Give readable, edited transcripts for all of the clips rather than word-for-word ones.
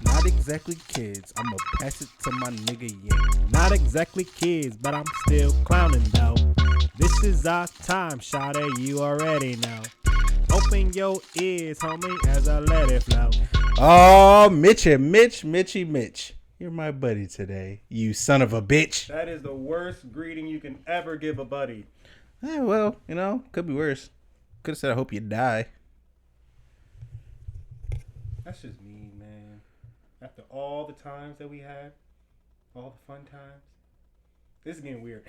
Not exactly kids, I'ma pass it to my nigga, yeah. Not exactly kids, but I'm still clowning though. This is our time, shawty, you already know. Open your ears, homie, as I let it flow. Oh, Mitch. You're my buddy today, you son of a bitch. That is the worst greeting you can ever give a buddy. Well, could be worse. Could have said, I hope you die. That's just mean, man. After all the times that we had, all the fun times, this is getting weird.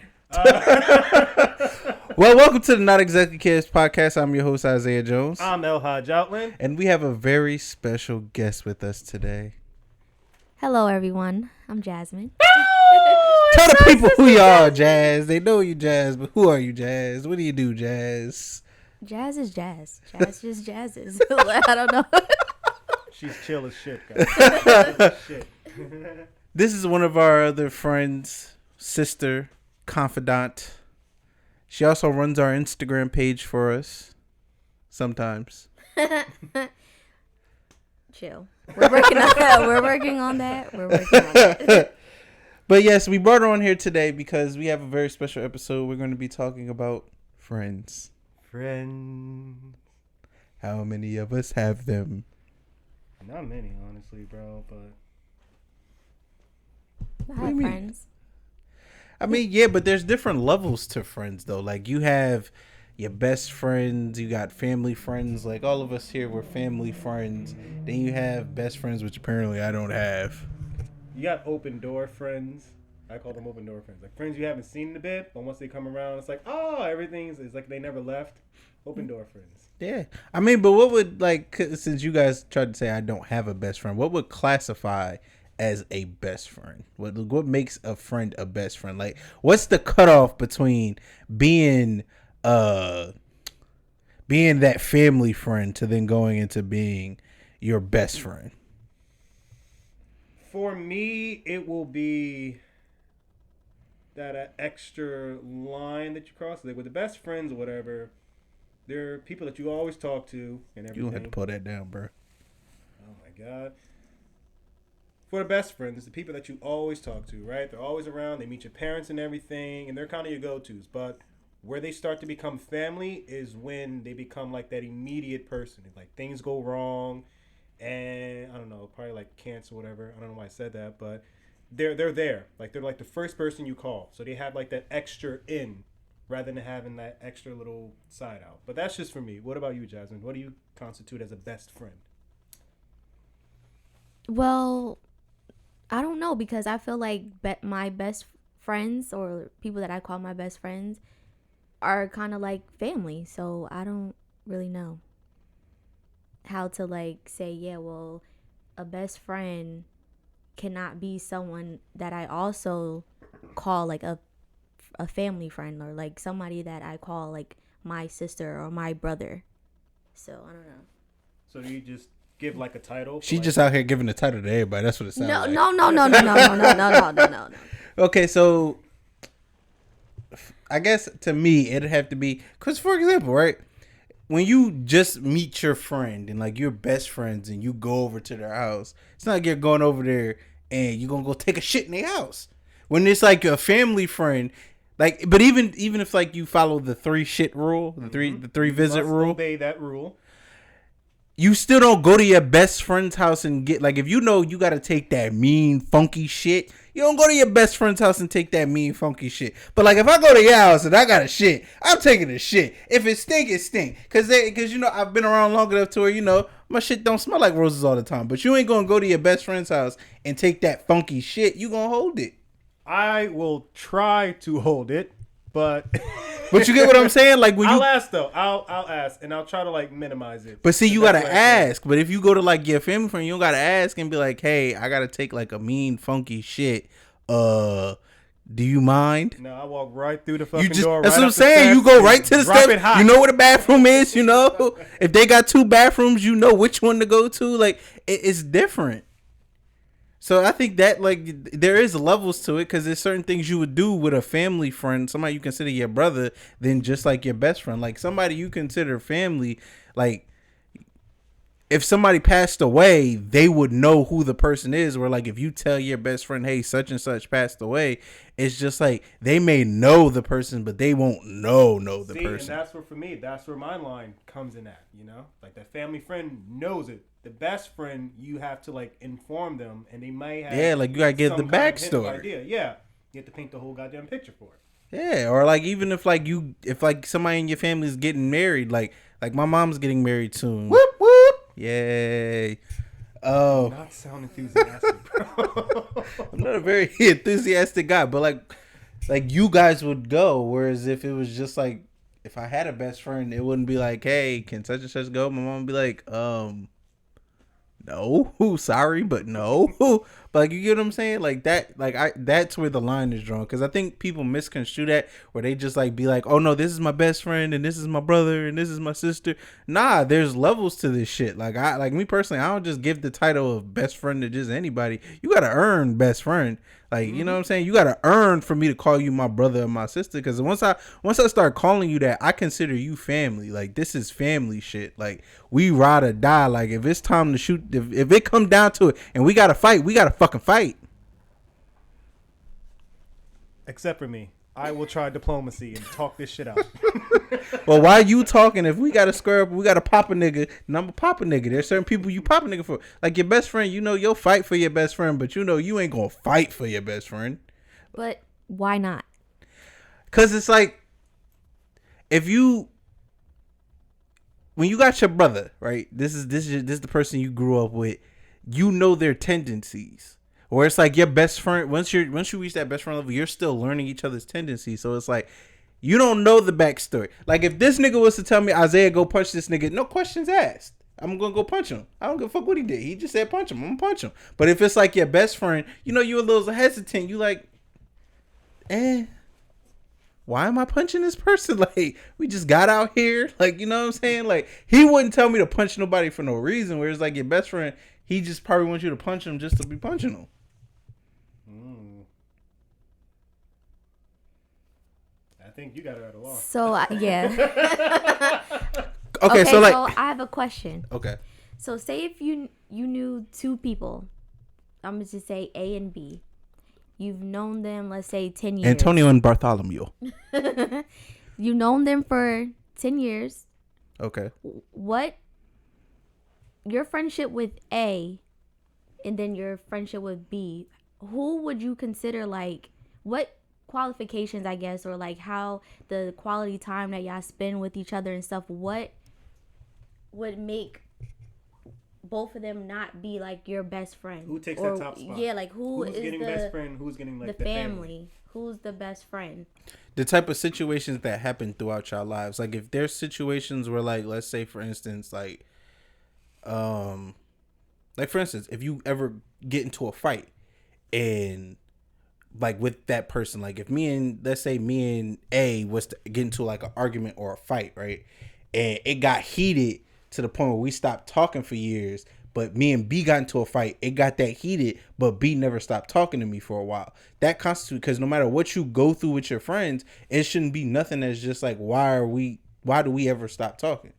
Well, welcome to the Not Exactly Kids podcast. I'm your host, Isaiah Jones. I'm El Haj Outland. And we have a very special guest with us today. Hello, everyone. I'm Jasmine. Tell the people who you are, Jazz. They know you, Jazz, but who are you, Jazz? What do you do, Jazz? Jazz is jazz. Jazz just jazzes. I don't know. She's chill as shit, guys. Shit. This is one of our other friends, sister, confidant. She also runs our Instagram page for us sometimes. Chill. We're working on that. We're working on that. But yes, we brought her on here today because we have a very special episode. We're going to be talking about friends. Friends. How many of us have them? Not many, honestly, bro, but I have friends. I mean, yeah, but there's different levels to friends, though. Like, you have your best friends, you got family friends. Like, all of us here, we're family friends. Then you have best friends, which apparently I don't have. you got open door friends. I call them open door friends. Like friends you haven't seen in a bit, but once they come around, it's like, oh, everything's it's like they never left. Open door friends. Yeah. I mean, but what would, like, since you guys tried to say I don't have a best friend, what would classify as a best friend? What makes a friend a best friend? Like, what's the cutoff between being that family friend to then going into being your best friend? For me, it will be that extra line that you cross. Like with the best friends or whatever, they're people that you always talk to and everything. You don't have to pull that down, bro. Oh my God. For the best friends, it's the people that you always talk to, right? They're always around. They meet your parents and everything, and they're kind of your go-tos. But where they start to become family is when they become like that immediate person. Like things go wrong, and I don't know, probably like cancer or whatever. I don't know why I said that, but they're there. Like they're like the first person you call. So they have like that extra in rather than having that extra little side out. But that's just for me. What about you, Jasmine? What do you constitute as a best friend? Well, I don't know because I feel like my best friends or people that I call my best friends are kind of like family. So I don't really know how to like say, yeah, well, a best friend cannot be someone that I also call like a family friend or like somebody that I call like my sister or my brother. So I don't know. So do you just give like a title? She's like, just out here giving a title to everybody. That's what it sounds like. No. Okay, so I guess to me it'd have to be because, for example, right, when you just meet your friend and like you're best friends and you go over to their house, it's not like you're going over there and you're gonna go take a shit in their house. When it's like a family friend, like, but even if like you follow the 3 shit rule, the three visit rule, obey that rule. you still don't go to your best friend's house and get, like, if you know you got to take that mean, funky shit, you don't go to your best friend's house and take that mean, funky shit. But, like, if I go to your house and I got a shit, I'm taking the shit. If it stink, it stink. Because, I've been around long enough to where, my shit don't smell like roses all the time. But you ain't going to go to your best friend's house and take that funky shit. You going to hold it. I will try to hold it, but... But you get what I'm saying? Like when I'll ask though. I'll ask and I'll try to like minimize it. But see, you gotta ask. But if you go to like your family friend, you don't gotta ask and be like, "Hey, I gotta take like a mean, funky shit. Do you mind?" No, I walk right through the fucking You just, door. that's right what I'm up the saying. steps You go right to the drop steps. it hot. You know where the bathroom is. If they got 2 bathrooms, you know which one to go to. Like it's different. So I think that like there is levels to it because there's certain things you would do with a family friend, somebody you consider your brother, than just like your best friend. Like somebody you consider family, like if somebody passed away, they would know who the person is. Where like if you tell your best friend, hey, such and such passed away, it's just like they may know the person, but they won't know the person. And that's where, for me, that's where my line comes in at, you know? Like that family friend knows it. The best friend, you have to like inform them, and they might have like you gotta get the some kind of hint of backstory. idea. Yeah. You have to paint the whole goddamn picture for it. Yeah, or like even if like somebody in your family is getting married, like my mom's getting married soon. Whoop whoop. Yay. Oh, Not sound enthusiastic, bro. I'm not a very enthusiastic guy, but like you guys would go. Whereas if it was just like if I had a best friend, it wouldn't be like, hey, can such and such go? My mom would be like, no, sorry, but no. But like, you get what I'm saying? Like that, that's where the line is drawn. Because I think people misconstrue that, where they just like be like, oh no, this is my best friend and this is my brother and this is my sister. Nah, there's levels to this shit. Like me personally, I don't just give the title of best friend to just anybody. You gotta earn best friend. Like, you know what I'm saying? You gotta earn for me to call you my brother or my sister. Because once I start calling you that, I consider you family. Like, this is family shit. Like, we ride or die. Like, if it's time to shoot, if it come down to it and we gotta fight, we gotta fucking fight. Except for me. I will try diplomacy and talk this shit out. Well, why you talking? If we gotta square up, we gotta pop a nigga, and I'm gonna pop a nigga. There's certain people you pop a nigga for. Like your best friend, you know you'll fight for your best friend, but you know you ain't gonna fight for your best friend. But why not? Cause it's like, when you got your brother, right? This is the person you grew up with. You know their tendencies. Or it's like your best friend, once you reach that best friend level, you're still learning each other's tendencies. So it's like, you don't know the backstory. Like if this nigga was to tell me, Isaiah, go punch this nigga, no questions asked. I'm gonna go punch him. I don't give a fuck what he did. He just said punch him. I'm gonna punch him. But if it's like your best friend, you know, you're a little hesitant. You like, why am I punching this person? Like, we just got out here. Like, you know what I'm saying? Like, he wouldn't tell me to punch nobody for no reason. Whereas like your best friend, he just probably wants you to punch him just to be punching him. I think you got it at a loss. So, yeah. Okay, so like, I have a question. Okay. So, say if you knew two people, I'm going to just say A and B. You've known them, let's say, 10 years. Antonio and Bartholomew. You've known them for 10 years. Okay. What your friendship with A and then your friendship with B, who would you consider like what qualifications, I guess, or like how the quality time that y'all spend with each other and stuff, what would make both of them not be like your best friend? Who takes that top spot? Yeah, like who's getting the best friend? Who's getting like the family? Who's the best friend? The type of situations that happen throughout your lives. Like if there's situations where like, let's say for instance, like for instance, if you ever get into a fight and like with that person, like if let's say me and A was to get into like an argument or a fight, right? And it got heated to the point where we stopped talking for years, but me and B got into a fight. It got that heated, but B never stopped talking to me for a while. That constitutes, because no matter what you go through with your friends, it shouldn't be nothing that's just like, why do we ever stop talking?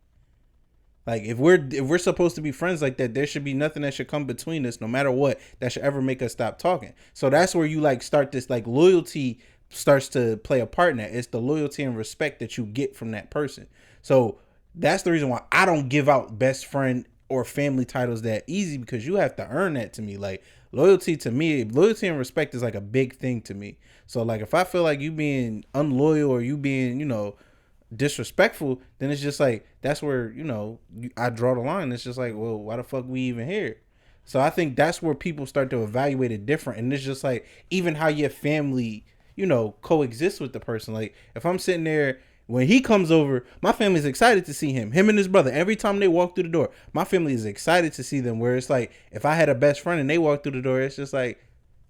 Like if we're supposed to be friends like that, there should be nothing that should come between us, no matter what, that should ever make us stop talking. So that's where you like start this, like loyalty starts to play a part in that. It's the loyalty and respect that you get from that person. So that's the reason why I don't give out best friend or family titles that easy, because you have to earn that to me. Like loyalty and respect is like a big thing to me. So like if I feel like you being unloyal or you being, disrespectful, then it's just like, that's where, I draw the line. It's just like, well, why the fuck we even here? So I think that's where people start to evaluate it different. And it's just like, even how your family, coexists with the person. Like if I'm sitting there, when he comes over, my family's excited to see him and his brother. Every time they walk through the door, my family is excited to see them. Where it's like, if I had a best friend and they walk through the door, it's just like,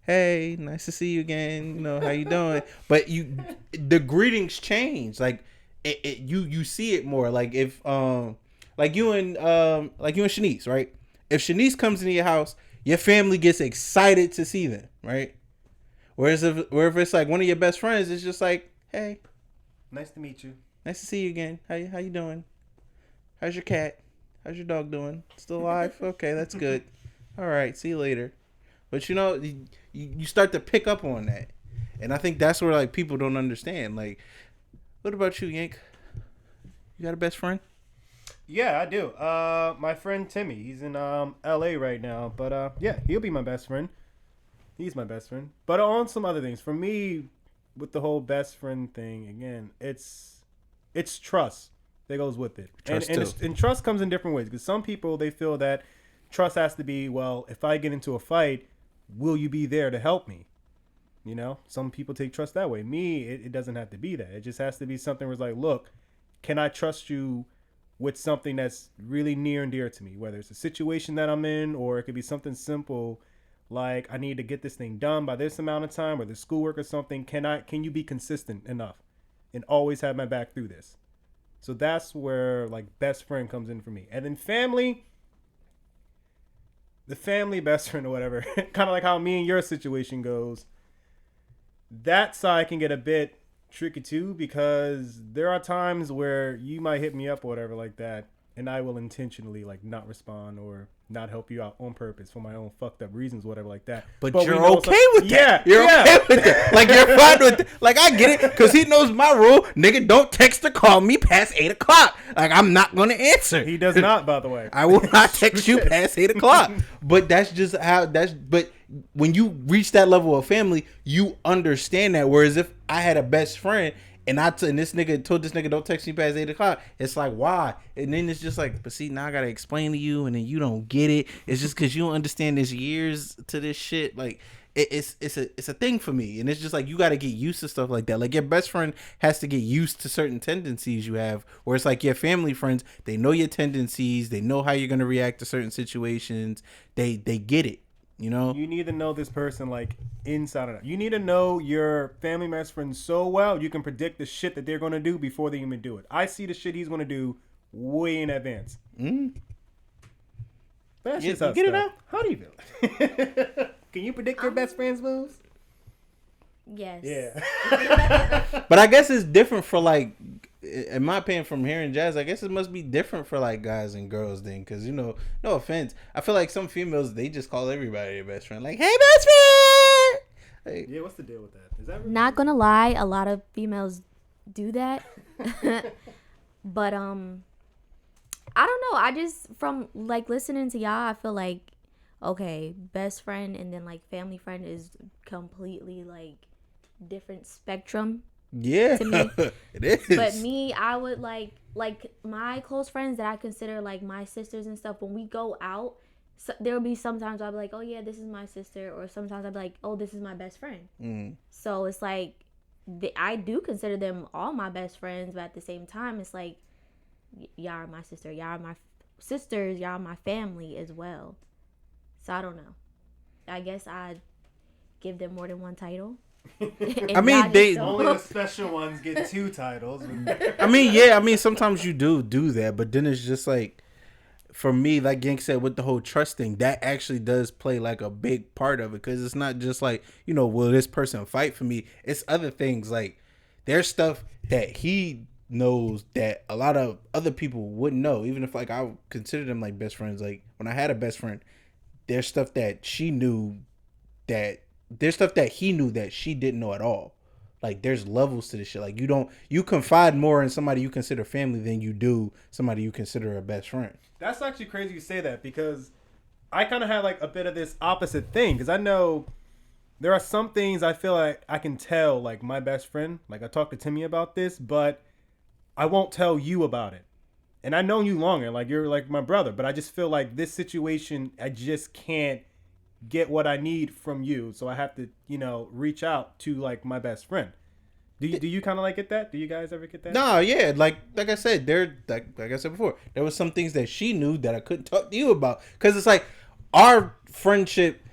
hey, nice to see you again. How you doing? But the greetings change. Like you see it more. Like if like you and Shanice, right? If Shanice comes into your house, your family gets excited to see them, right? Whereas if it's like one of your best friends, it's just like, hey, Nice to meet you. nice to see you again. How you doing? How's your cat? How's your dog doing? Still alive? Okay, that's good. All right, see you later. But you start to pick up on that, and I think that's where like people don't understand. Like, what about you, Yank? You got a best friend? Yeah, I do. My friend Timmy, he's in LA right now, but yeah, he'll be my best friend. He's my best friend. But on some other things, for me, with the whole best friend thing, again, it's trust that goes with it. And trust comes in different ways, because some people, they feel that trust has to be, well, if I get into a fight, will you be there to help me? You know, some people take trust that way. Me, it doesn't have to be that. It just has to be something where it's like, look, can I trust you with something that's really near and dear to me, whether it's a situation that I'm in, or it could be something simple like I need to get this thing done by this amount of time, or the schoolwork or something. Can you be consistent enough and always have my back through this? So that's where like best friend comes in for me. And then family, the family best friend or whatever, kind of like how me and your situation goes. That side can get a bit tricky too, because there are times where you might hit me up or whatever like that, and I will intentionally like not respond or not help you out on purpose for my own fucked up reasons, whatever like that. But you're okay with that. You're okay with that. Like, you're fine with it. Like, I get it, because he knows my rule. Nigga, don't text or call me past 8 o'clock. Like, I'm not going to answer. He does not, by the way. I will not text you past 8 o'clock. But that's just how but when you reach that level of family, you understand that. Whereas if I had a best friend and this nigga told this nigga don't text me past 8 o'clock, it's like, why? And then it's just like, but see, now I gotta explain to you, and then you don't get it. It's just because you don't understand. There's years to this shit. Like, it's a thing for me, and it's just like you gotta get used to stuff like that. Like, your best friend has to get used to certain tendencies you have, where it's like your family friends, they know your tendencies, they know how you're gonna react to certain situations, they get it. You know, you need to know this person like inside and out. You need to know your family best friend so well you can predict the shit that they're gonna do before they even do it. I see the shit he's gonna do way in advance. That's just how. Get it out. How do you feel? Can you predict your best friend's moves? Yes. Yeah. But I guess it's different for like, in my opinion, from hearing jazz, I guess it must be different for like guys and girls then, because, you know, no offense, I feel like some females, they just call everybody their best friend, like, hey, best friend. Like, Yeah, what's the deal with that? Is that really Not gonna lie, a lot of females do that. But I don't know. I just, from like listening to y'all, I feel like, okay, best friend and then like family friend is completely like different spectrum. yeah, To me. it is. But me, I would like my close friends that I consider like my sisters and stuff. When we go out, so there will be sometimes I'll be like, oh yeah, this is my sister, or sometimes I'll be like, oh, this is my best friend. So it's like I do consider them all my best friends, but at the same time, it's like y'all are my sister, y'all are my sisters, y'all are my family as well. So I don't know. I guess I give them more than one title. I mean, they only the special ones get 2 titles. I mean, yeah, I mean, sometimes you do that, but then it's just like, for me, like Gank said, with the whole trust thing, that actually does play like a big part of it, because it's not just like, you know, will this person fight for me? It's other things. Like, there's stuff that he knows that a lot of other people wouldn't know, even if like I consider them like best friends. Like, when I had a best friend, there's stuff that he knew that she didn't know at all. Like, there's levels to this shit. Like, you confide more in somebody you consider family than you do somebody you consider a best friend. That's actually crazy you say that, because I kind of had like a bit of this opposite thing, because I know there are some things I feel like I can tell like my best friend. Like, I talked to Timmy about this, but I won't tell you about it. And I know you longer, like you're like my brother, but I just feel like this situation, I just can't get what I need from you, so I have to, you know, reach out to like my best friend. Do you kind of like get that? Do you guys ever get that? No, yeah, like I said, like I said before, there was some things that she knew that I couldn't talk to you about, because it's like our friendship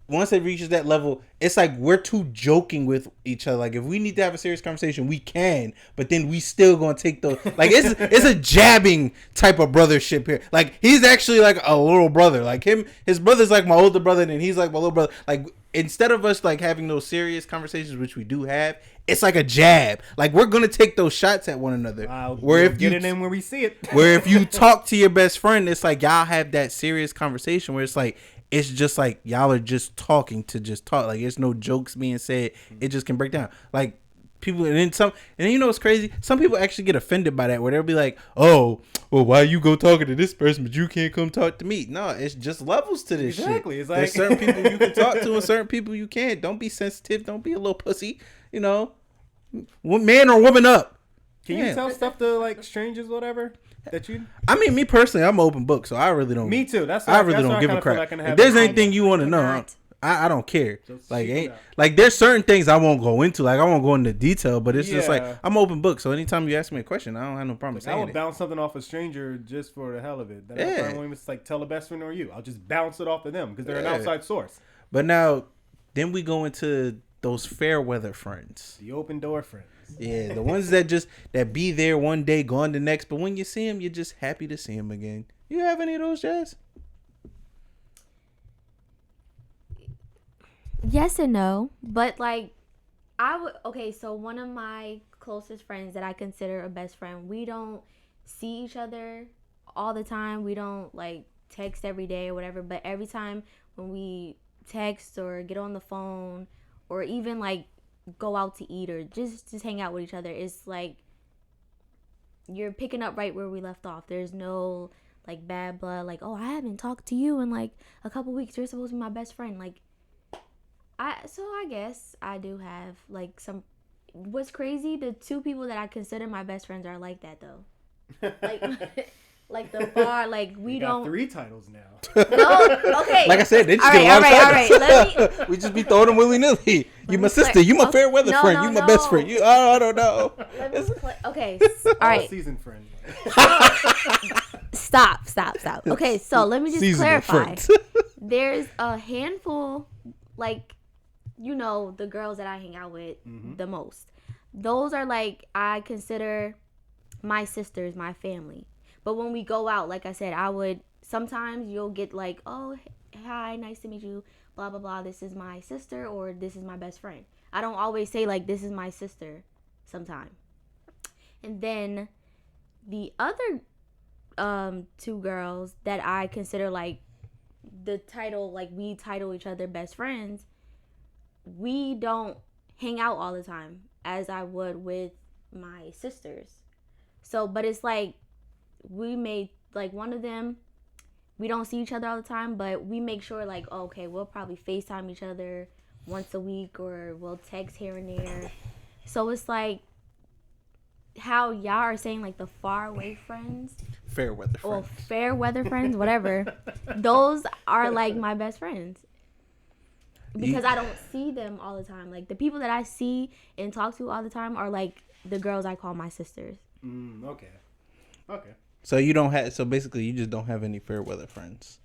once it reaches that level, it's like we're too joking with each other. Like if we need to have a serious conversation, we can, but then we still gonna take those. Like it's a jabbing type of brothership here. Like he's actually like a little brother. Like his brother's like my older brother, and he's like my little brother. Like instead of us like having those serious conversations, which we do have, it's like a jab. Like we're gonna take those shots at one another. Where if get it in where we see it. Where if you talk to your best friend, it's like y'all have that serious conversation where it's like. It's just like y'all are just talking to just talk. Like there's no jokes being said. It just can break down. Like people and then you know what's crazy? Some people actually get offended by that where they'll be like, "Oh, well, why you go talking to this person but you can't come talk to me?" No, it's just levels to this shit. Exactly. It's like there's certain people you can talk to and certain people you can't. Don't be sensitive. Don't be a little pussy. You know, man or woman up. Can you tell stuff to like strangers, whatever? That you? I mean, me personally, I'm an open book, so I really don't. Me too. I really don't give a crap. If there's anything you want to know, I don't care. Like there's certain things I won't go into. Like I won't go into detail, but it's just like I'm open book. So anytime you ask me a question, I don't have no problem saying it. I will bounce something off a stranger just for the hell of it. I won't even like tell a best friend or you. I'll just bounce it off of them because they're an outside source. But now, then we go into those fair weather friends, the open door friends. Yeah, the ones that be there one day, gone the next. But when you see them, you're just happy to see them again. You have any of those, Jazz? Yes and no, but like I would. Okay, so one of my closest friends that I consider a best friend, we don't see each other all the time. We don't like text every day or whatever. But every time when we text or get on the phone or even like go out to eat or just hang out with each other, it's like you're picking up right where we left off. There's no like bad blood, like, oh, I haven't talked to you in like a couple weeks, you're supposed to be my best friend. Like I guess I do have like some. What's crazy, the two people that I consider my best friends are like that though. Like the bar, like we don't. Got 3 titles now. No, okay. Like I said, they just get a lot of titles. We just be throwing them willy nilly. You my sister. You my fair weather friend. You my best friend. You. I don't know. Okay. All right. Season friend. Stop. Okay, so let me just clarify. There's a handful, like, you know, the girls that I hang out with the most. Those are like I consider my sisters, my family. But when we go out, like I said, sometimes you'll get like, oh, hi, nice to meet you, blah, blah, blah. This is my sister or this is my best friend. I don't always say like, this is my sister sometime. And then the other 2 girls that I consider like the title, like we title each other best friends, we don't hang out all the time as I would with my sisters. So, but it's like, we made like one of them, we don't see each other all the time, but we make sure like, oh, okay, we'll probably FaceTime each other once a week or we'll text here and there. So it's like how y'all are saying like the far away friends, fair weather friends, or fair weather friends, whatever. Those are like my best friends because I don't see them all the time. Like the people that I see and talk to all the time are like the girls I call my sisters. Okay. So you don't have. So basically, you just don't have any fair weather friends.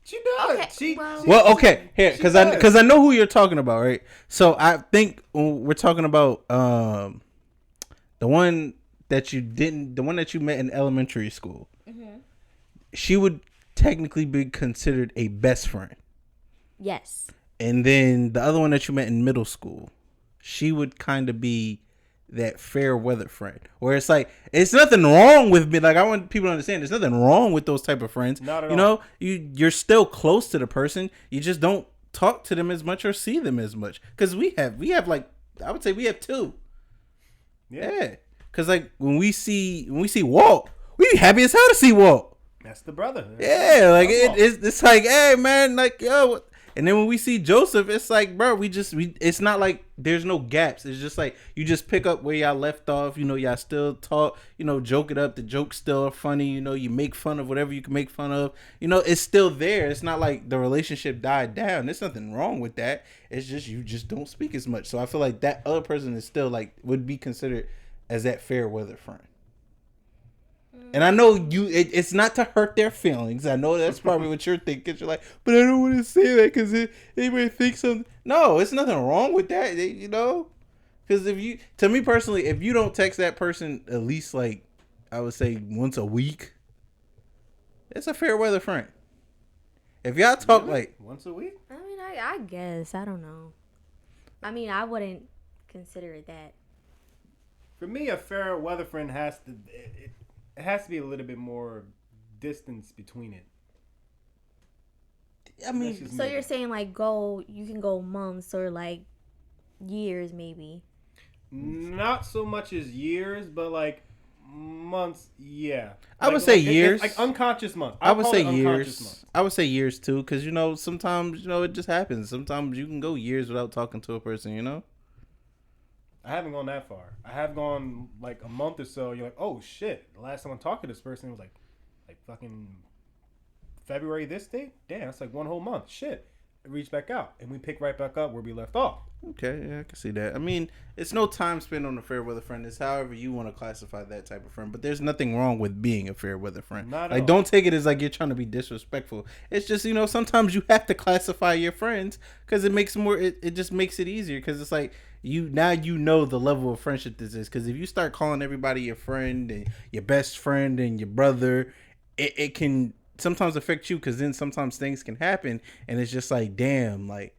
She does. Okay, well, okay, here, because I know who you're talking about, right? So I think we're talking about the one that you met in elementary school. Mm-hmm. She would technically be considered a best friend. Yes. And then the other one that you met in middle school, she would kind of be that fair weather friend, where it's like it's nothing wrong with me. Like I want people to understand, there's nothing wrong with those type of friends. Not at all. Know, you're still close to the person. You just don't talk to them as much or see them as much. Because we have like I would say we have 2. Yeah. Because like when we see Walt, we be happy as hell to see Walt. That's the brother. Yeah, like it's like, hey man, like yo. And then when we see Joseph, it's like, bro, it's not like there's no gaps. It's just like you just pick up where y'all left off. You know, y'all still talk, you know, joke it up. The jokes still are funny. You know, you make fun of whatever you can make fun of. You know, it's still there. It's not like the relationship died down. There's nothing wrong with that. It's just you just don't speak as much. So I feel like that other person is still like would be considered as that fair weather friend. And I know it's not to hurt their feelings. I know that's probably what you're thinking. You're like, but I don't want to say that because they may think something. No, it's nothing wrong with that. You know, because to me personally, if you don't text that person at least like, I would say once a week, it's a fair weather friend. If y'all talk like once a week, I mean, I guess I don't know. I mean, I wouldn't consider it that. for me, a fair weather friend has to it has to be a little bit more distance between it. I mean, So you're saying like you can go months or like years maybe. Not so much as years, but like months. Yeah, I would say years. Like unconscious months. I would say years. I would say years too, because sometimes it just happens. Sometimes you can go years without talking to a person. I haven't gone that far. I have gone like a month or so. You're like, oh shit! The last time I talked to this person was like fucking February this date. Damn, that's like one whole month. Shit. Reach back out and we pick right back up where we left off. Okay, yeah, I can see that. I mean, it's no time spent on a fair weather friend. It's however you want to classify that type of friend. But there's nothing wrong with being a fair weather friend. Not like, all. don't take it as like you're trying to be disrespectful. It's just sometimes you have to classify your friends because it makes more. It just makes it easier because it's like now you know the level of friendship this is. Because if you start calling everybody your friend and your best friend and your brother, it can sometimes affect you because then sometimes things can happen and it's just like, damn, like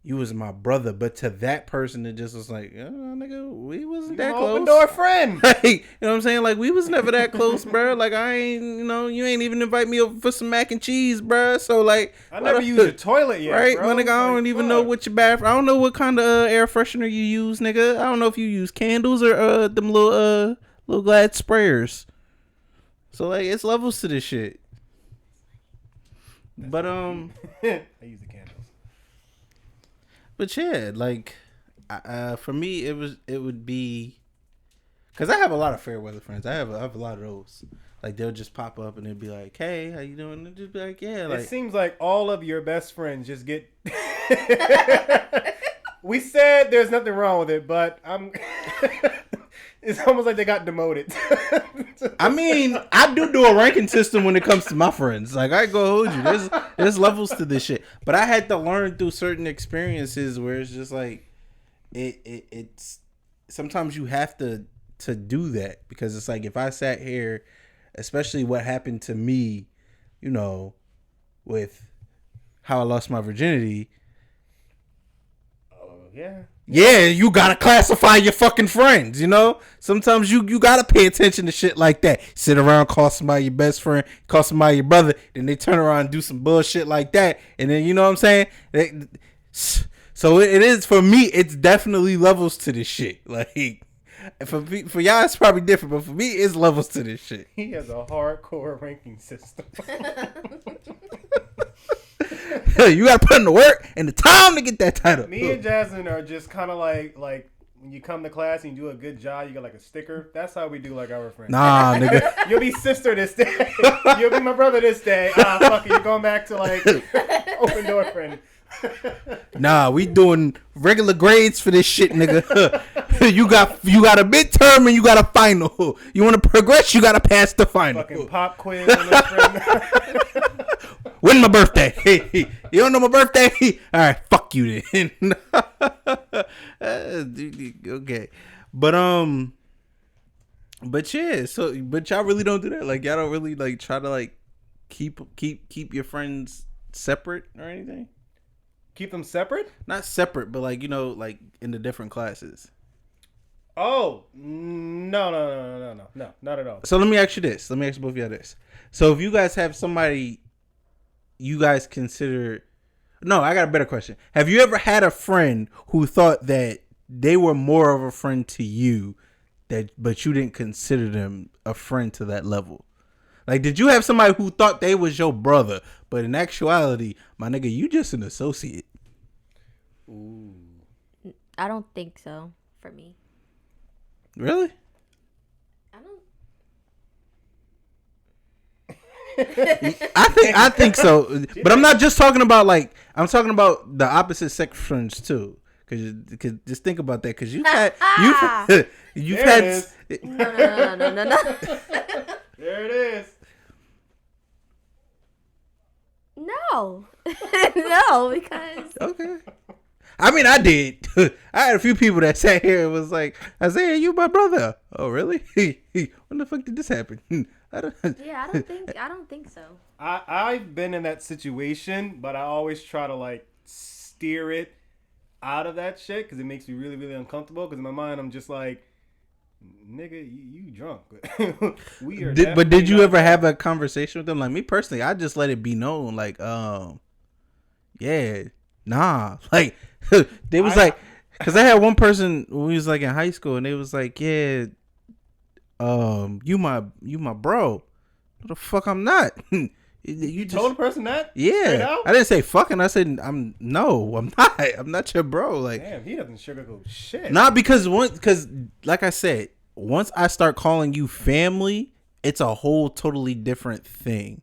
you was my brother, but to that person it just was like, oh, nigga, we wasn't that close. Open door friend. Like, you know what I'm saying? Like we was never that close, bro. Like I ain't, you ain't even invite me over for some mac and cheese, bro. So like, I never used a toilet yet, right? bro. My nigga, I don't even know what your bathroom. I don't know what kind of air freshener you use, nigga. I don't know if you use candles or them little Glad sprayers. So like, it's levels to this shit. But I use the candles. But yeah, like for me, it would be because I have a lot of fair weather friends. I have a lot of those. Like they'll just pop up and they'll be like, "Hey, how you doing?" And just be like, "Yeah." Like it seems like all of your best friends just get. We said there's nothing wrong with it, but it's almost like they got demoted. I mean, I do a ranking system when it comes to my friends. Like I go hold you. There's levels to this shit. But I had to learn through certain experiences where it's just like it's sometimes you have to do that because it's like if I sat here, especially what happened to me, with how I lost my virginity. Oh yeah. Yeah, you gotta classify your fucking friends, Sometimes you gotta pay attention to shit like that. Sit around, call somebody your best friend, call somebody your brother, then they turn around and do some bullshit like that. And then, you know what I'm saying? So it is, for me, it's definitely levels to this shit. Like, for y'all, it's probably different, but for me, it's levels to this shit. He has a hardcore ranking system. You gotta put in the work and the time to get that title. Me and Jasmine are just kind of like when you come to class and you do a good job, you get like a sticker. That's how we do like our friends. Nah, nigga. You'll be sister this day. You'll be my brother this day. Fuck it. You're going back to like open door friend. Nah, we doing regular grades for this shit, nigga. You got a midterm and you got a final. You want to progress, you got to pass the final. Fucking pop quiz on this friend. When my birthday? Hey, you don't know my birthday? All right, fuck you then. Okay, but yeah. So, but y'all really don't do that. Like, y'all don't really like try to like keep your friends separate or anything. Keep them separate? Not separate, but like like in the different classes. Oh no, not at all. So let me ask you this. Let me ask both of y'all this. So if you guys have somebody you guys consider... No, I got a better question. Have you ever had a friend who thought that they were more of a friend to you, but you didn't consider them a friend to that level? Like, did you have somebody who thought they was your brother, but in actuality, my nigga, you just an associate? Ooh. I don't think so for me. Really? I think so, but I'm not just talking about like I'm talking about the opposite sex friends too. Cause just think about that. Cause you've had No. There it No. No, because Okay. I mean, I did. I had a few people that sat here and was like, Isaiah, you my brother. Oh, really? When the fuck did this happen? I don't think so. I've been in that situation, but I always try to like steer it out of that shit because it makes me really, really uncomfortable. Because in my mind, I'm just like, nigga, you drunk. We are. But did you not ever drunk. have a conversation with them? Like me personally, I just let it be known. Like, yeah, nah. Like they was like, because I had one person when we was like in high school, and they was like, yeah, you my bro. What the fuck? I'm not. You told the person that? Straight Yeah, out? I didn't say fucking. I said I'm not. I'm not your bro. Like, Damn, he doesn't sugarcoat shit. not because like I said, once I start calling you family, it's a whole totally different thing.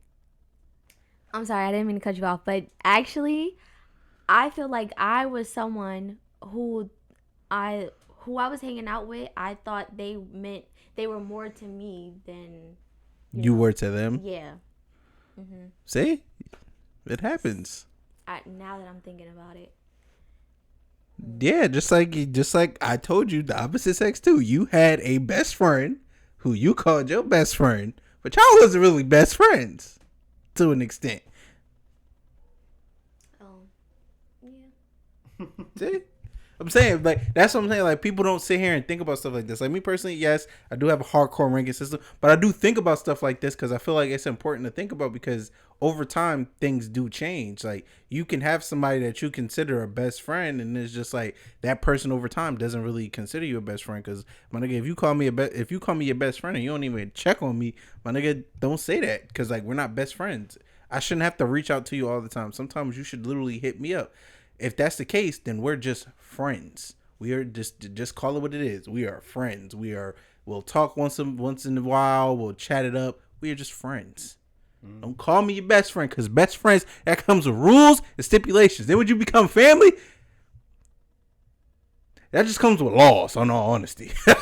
I'm sorry, I didn't mean to cut you off, but actually, I feel like I was someone who I was hanging out with. I thought they were more to me than You were to them. yeah. See, it happens. Now that I'm thinking about it, Yeah, just like I told you, the opposite sex too. You had a best friend who you called your best friend, but y'all wasn't really best friends to an extent. oh yeah, See? I'm saying, like, that's what I'm saying. Like, people don't sit here and think about stuff like this. Like, me personally, yes, I do have a hardcore ranking system, but I do think about stuff like this because I feel like it's important to think about because over time, things do change. Like, you can have somebody that you consider a best friend, and it's just like that person over time doesn't really consider you a best friend. Because, my nigga, if you call me your best friend and you don't even check on me, my nigga, don't say that because, like, we're not best friends. I shouldn't have to reach out to you all the time. Sometimes you should literally hit me up. If that's the case, then we're just friends. We are just call it what it is. We are friends. We'll talk once in a while. We'll chat it up. We are just friends. Don't call me your best friend because best friends, that comes with rules and stipulations. Then when you become family, that just comes with laws, in all honesty. Damn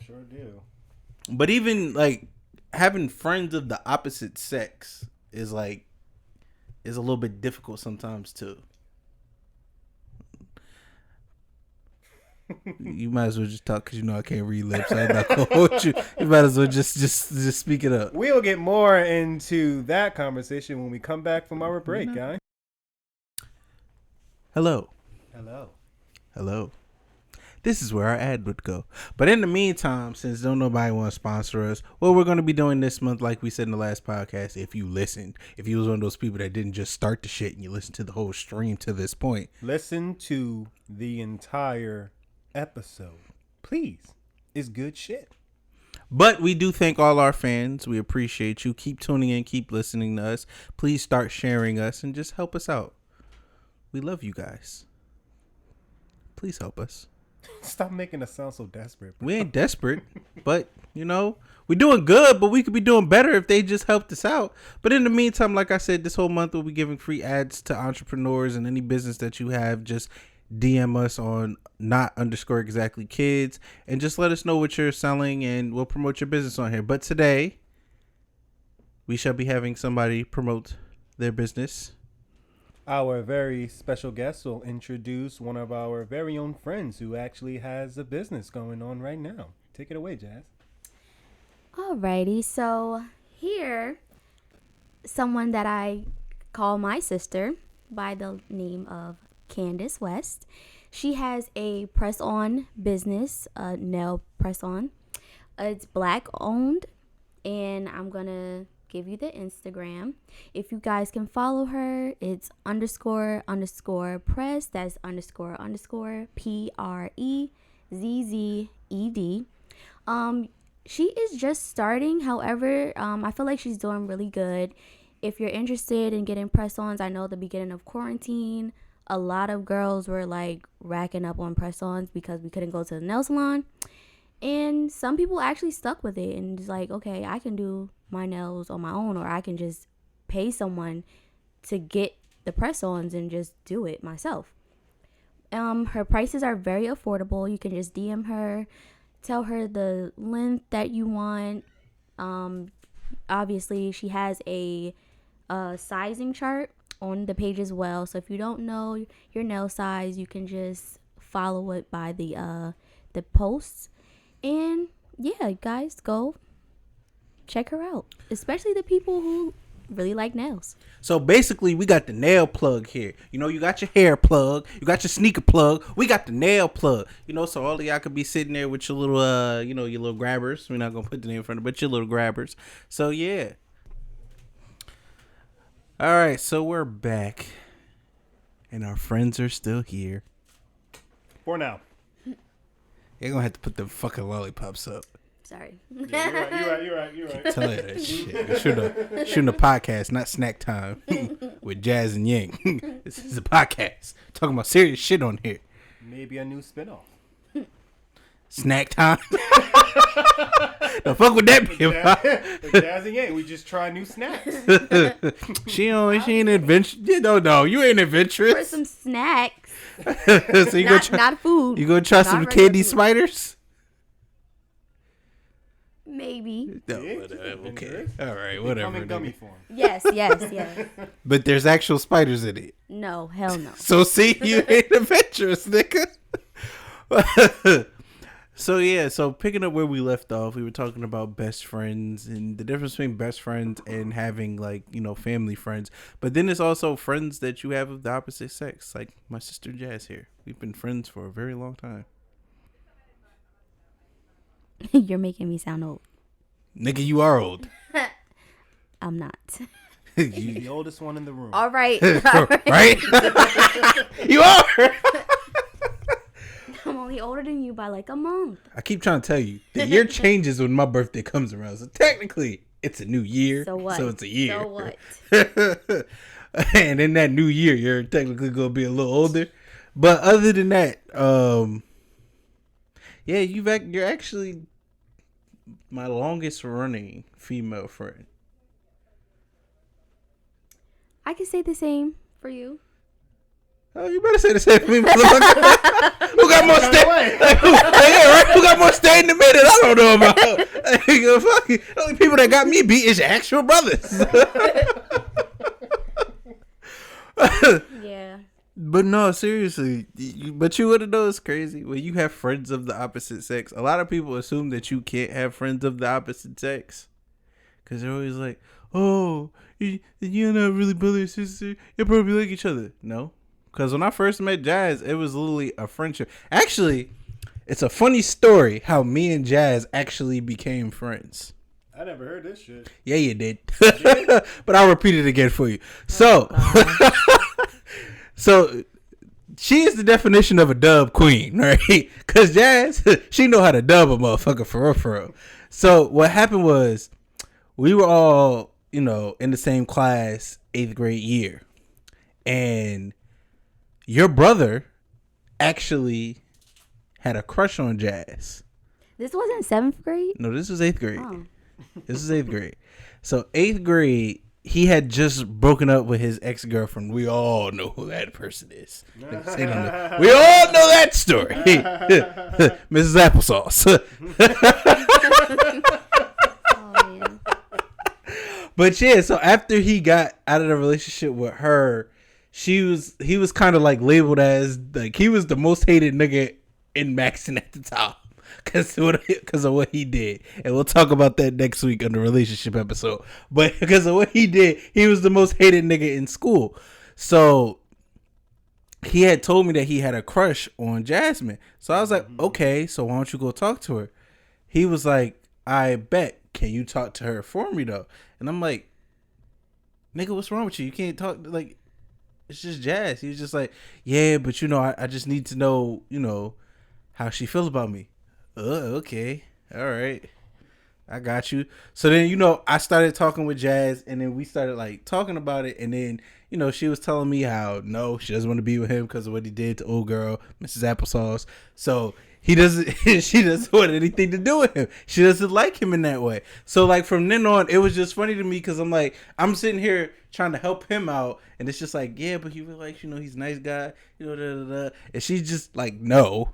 sure do. But even like having friends of the opposite sex is a little bit difficult sometimes too. You might as well just talk because you know I can't read lips. I'm not gonna hold you. You might as well just speak it up. We'll get more into that conversation when we come back from our break, guys. Hello. Hello. This is where our ad would go. But in the meantime, since don't nobody want to sponsor us, what we're going to be doing this month, like we said in the last podcast, if you listened, if you was one of those people that didn't just start the shit and you listened to the whole stream to this point. Listen to the entire episode. Please. It's good shit. But we do thank all our fans. We appreciate you. Keep tuning in. Keep listening to us. Please start sharing us and just help us out. We love you guys. Please help us. Stop making us sound so desperate. We ain't desperate, but you know, we're doing good, but we could be doing better if they just helped us out. But in the meantime, like I said, this whole month we'll be giving free ads to entrepreneurs and any business that you have. Just DM us on not_exactly_kids and just let us know what you're selling and we'll promote your business on here. But today we shall be having somebody promote their business. Our very special guest will introduce one of our very own friends who actually has a business going on right now. Take it away, Jazz. alrighty. So here, someone that I call my sister by the name of Candace West. She has a press-on business, a nail press-on. It's black owned, and I'm gonna give you the Instagram. If you guys can follow her, it's __press. That's __PREZZED. She is just starting. However, I feel like she's doing really good. If you're interested in getting press-ons, I know at the beginning of quarantine, a lot of girls were like racking up on press-ons because we couldn't go to the nail salon. And some people actually stuck with it and just like, okay, I can do my nails on my own, or I can just pay someone to get the press-ons and just do it myself. Her prices are very affordable. You can just DM her, tell her the length that you want. obviously she has a sizing chart on the page as well. So if you don't know your nail size, you can just follow it by the posts. And yeah, guys, go check her out, especially the people who really like nails. So basically, we got the nail plug here. You know, you got your hair plug, you got your sneaker plug. We got the nail plug. You know, so all of y'all could be sitting there with your little, your little grabbers. We're not gonna put the name in front of it, but your little grabbers. So yeah. All right, so we're back, and our friends are still here. For now. You're gonna have to put the fucking lollipops up. Sorry. Yeah, you're right. Tell you that shit. Shooting a podcast, not snack time with Jazz and Yang. This is a podcast talking about serious shit on here. Maybe a new spinoff. Snack time. The fuck would that be about? The Jazz and Yang, we just try new snacks. She ain't adventurous. No, you ain't For adventurous. some snacks, So you not food. You gonna try Not some regular candy food. spiders? Maybe. No, Yeah, whatever. Okay, adventurous. all right, Come whatever. in gummy nigga. form. Yes. But there's actual spiders in it. No, hell no. So see, you ain't adventurous, nigga. So yeah, so picking up where we left off, we were talking about best friends and the difference between best friends and having family friends. But then it's also friends that you have of the opposite sex, like my sister Jazz here. We've been friends for a very long time. You're making me sound old. Nigga, you are old. I'm not. You- The oldest one in the room. All right. right? You are. I'm only older than you by like a month. I keep trying to tell you, the year changes when my birthday comes around. So technically, it's a new year. So what? So it's a year. So what? And in that new year, you're technically gonna be a little older. But other than that, yeah, you're actually my longest running female friend. I can say the same for you. Oh, you better say the same for me, motherfucker. Who got more stay? Yeah, right? Who got more stay in the minute? I don't know about. The only people that got me beat is your actual brothers. Yeah. But no, seriously. But you wouldn't know it's crazy when you have friends of the opposite sex. A lot of people assume that you can't have friends of the opposite sex because they're always like, "Oh, you're not really brother and sister. You probably like each other." No. Because when I first met Jazz, it was literally a friendship. Actually, it's a funny story how me and Jazz actually became friends. I never heard this shit. Yeah, you did. But I'll repeat it again for you. So, so she is the definition of a dub queen, right? Because Jazz, she know how to dub a motherfucker for real. So what happened was we were all, in the same class, 8th grade year. And your brother actually had a crush on Jazz. This wasn't 7th grade? No, this was 8th grade. Oh. This is 8th grade. So 8th grade, he had just broken up with his ex-girlfriend. We all know who that person is. We all know that story. Mrs. Applesauce. Oh, man. But yeah, so after he got out of the relationship with her, he was kind of like labeled as like he was the most hated nigga in Maxon at the time because of what he did, and we'll talk about that next week on the relationship episode. But because of what he did, he was the most hated nigga in school. So he had told me that he had a crush on Jasmine. So I was like, okay, so why don't you go talk to her? He was like, I bet. Can you talk to her for me though? And I'm like, nigga, what's wrong with you? You can't talk like. It's just Jazz. He was just like, yeah, but I just need to know, how she feels about me. Okay. All right. I got you. So then, I started talking with Jazz and then we started like talking about it. And then, she was telling me how, no, she doesn't want to be with him because of what he did to old girl, Mrs. Applesauce. So she doesn't want anything to do with him. She doesn't like him in that way. So like from then on, it was just funny to me because I'm like, I'm sitting here trying to help him out. And it's just like, yeah, but he really likes, he's a nice guy, And she's just like, no.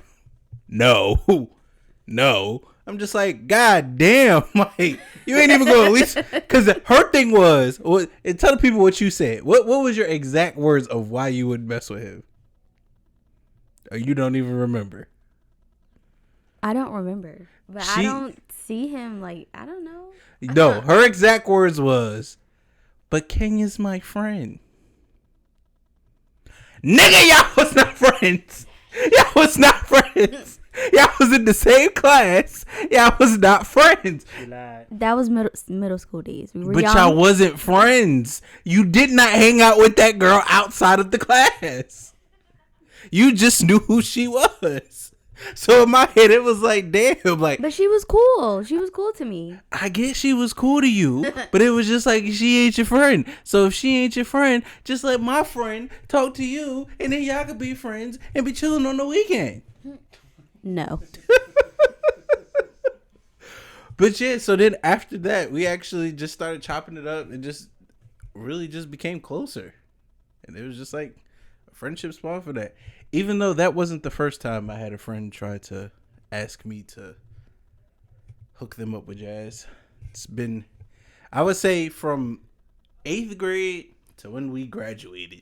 I'm just like, God damn, like, You ain't even going to at least, because her thing was, and tell the people what you said. What was your exact words of why you would mess with him? Or you don't even remember? I don't remember, but I don't see him like, I don't know. No, her exact words was, but Kenya's my friend. Nigga, y'all was not friends. Y'all was not friends. Y'all was in the same class. Y'all was not friends. That was middle school days. We were But young. y'all wasn't friends. You did not hang out with that girl outside of the class. You just knew who she was. So in my head, it was like, damn, like. But she was cool. She was cool to me. I guess she was cool to you, but it was just like, she ain't your friend. So if she ain't your friend, just let my friend talk to you, and then y'all could be friends and be chilling on the weekend. No. But yeah, so then after that, we actually just started chopping it up and just really just became closer. And it was just like a friendship spawn for that. Even though that wasn't the first time I had a friend try to ask me to hook them up with Jazz. It's been, I would say, from 8th grade to when we graduated.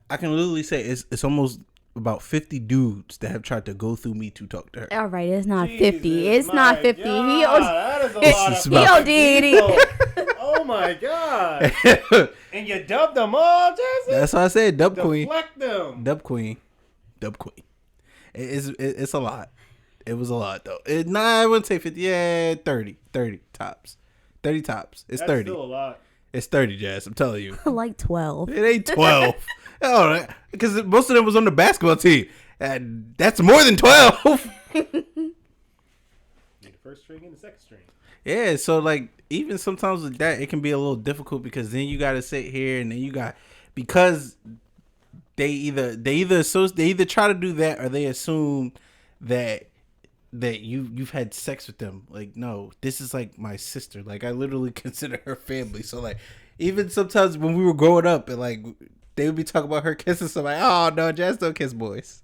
I can literally say it's almost about 50 dudes that have tried to go through me to talk to her. All right, it's not Jesus, 50. It's not 50. that is a lot It's of about- people. Oh my god! And you dubbed them all, Jesse. That's why I said Dub Queen. Deflect them. Dub Queen. It's a lot. It was a lot though. I wouldn't say 50. Yeah, 30 tops. 30 tops. It's That's 30. still a lot. It's 30, Jazz. I'm telling you. like 12. It ain't 12. Oh, because most of them was on the basketball team. And that's more than 12. The first string and the second string. Yeah, so like even sometimes with that, it can be a little difficult because then you got to sit here and then you got, because they either try to do that or they assume that you've had sex with them. Like, no, this is like my sister. Like, I literally consider her family. So like, even sometimes when we were growing up and like they would be talking about her kissing somebody. Oh no, Jazz don't kiss boys.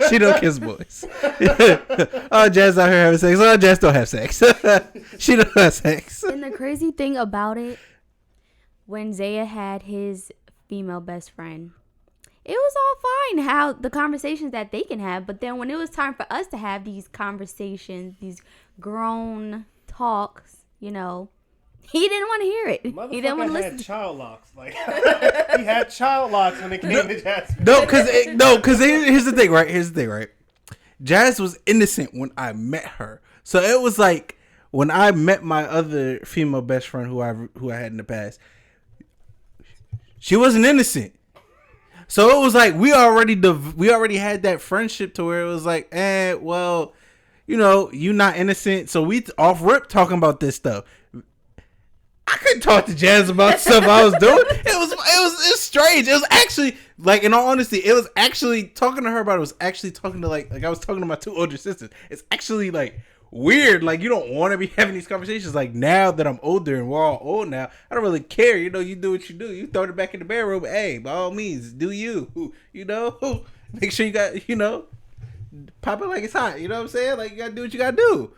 She don't kiss boys. Oh, Jazz out here having sex. Oh, Jazz don't have sex. She don't have sex. And the crazy thing about it, when Zaya had his female best friend, it was all fine how the conversations that they can have, but then when it was time for us to have these conversations, these grown talks, he didn't want to hear it. He didn't want to listen. Had child locks. Like he had child locks when it came to Jasmine. Because here's the thing, right? Jazz was innocent when I met her, so it was like when I met my other female best friend who I had in the past, she wasn't innocent. So it was like we already had that friendship to where it was like, well, you not innocent, so we off rip talking about this stuff. I couldn't talk to Jazz about stuff I was doing. It was strange. It was actually, like, in all honesty, it was actually talking to her about it was actually talking to like I was talking to my two older sisters. It's actually like weird. Like, you don't want to be having these conversations. Like, now that I'm older and we're all old now, I don't really care. You do what you do. You throw it back in the bedroom. Hey, by all means, do you. Make sure you got, pop it like it's hot. You know what I'm saying? Like, you got to do what you got to do.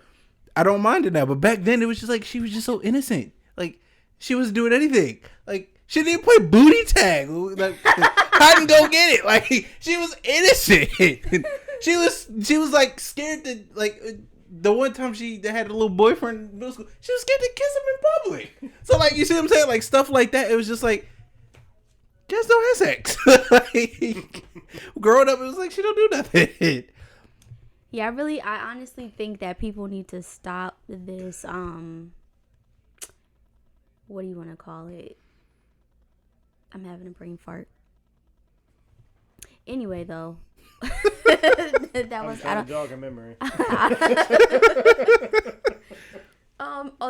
I don't mind it now. But back then, it was just like, she was just so innocent. Like, she wasn't doing anything. Like, she didn't play booty tag. Like, hide and go get it. Like, she was innocent. She was like scared to, like, the one time she had a little boyfriend in middle school, she was scared to kiss him in public. So, like, you see what I'm saying? Like, stuff like that. It was just like, just don't have sex. Like, growing up, it was like, she don't do nothing. Yeah, I honestly think that people need to stop this, what do you want to call it? I'm having a brain fart. Anyway, though. That was, I don't jog a memory.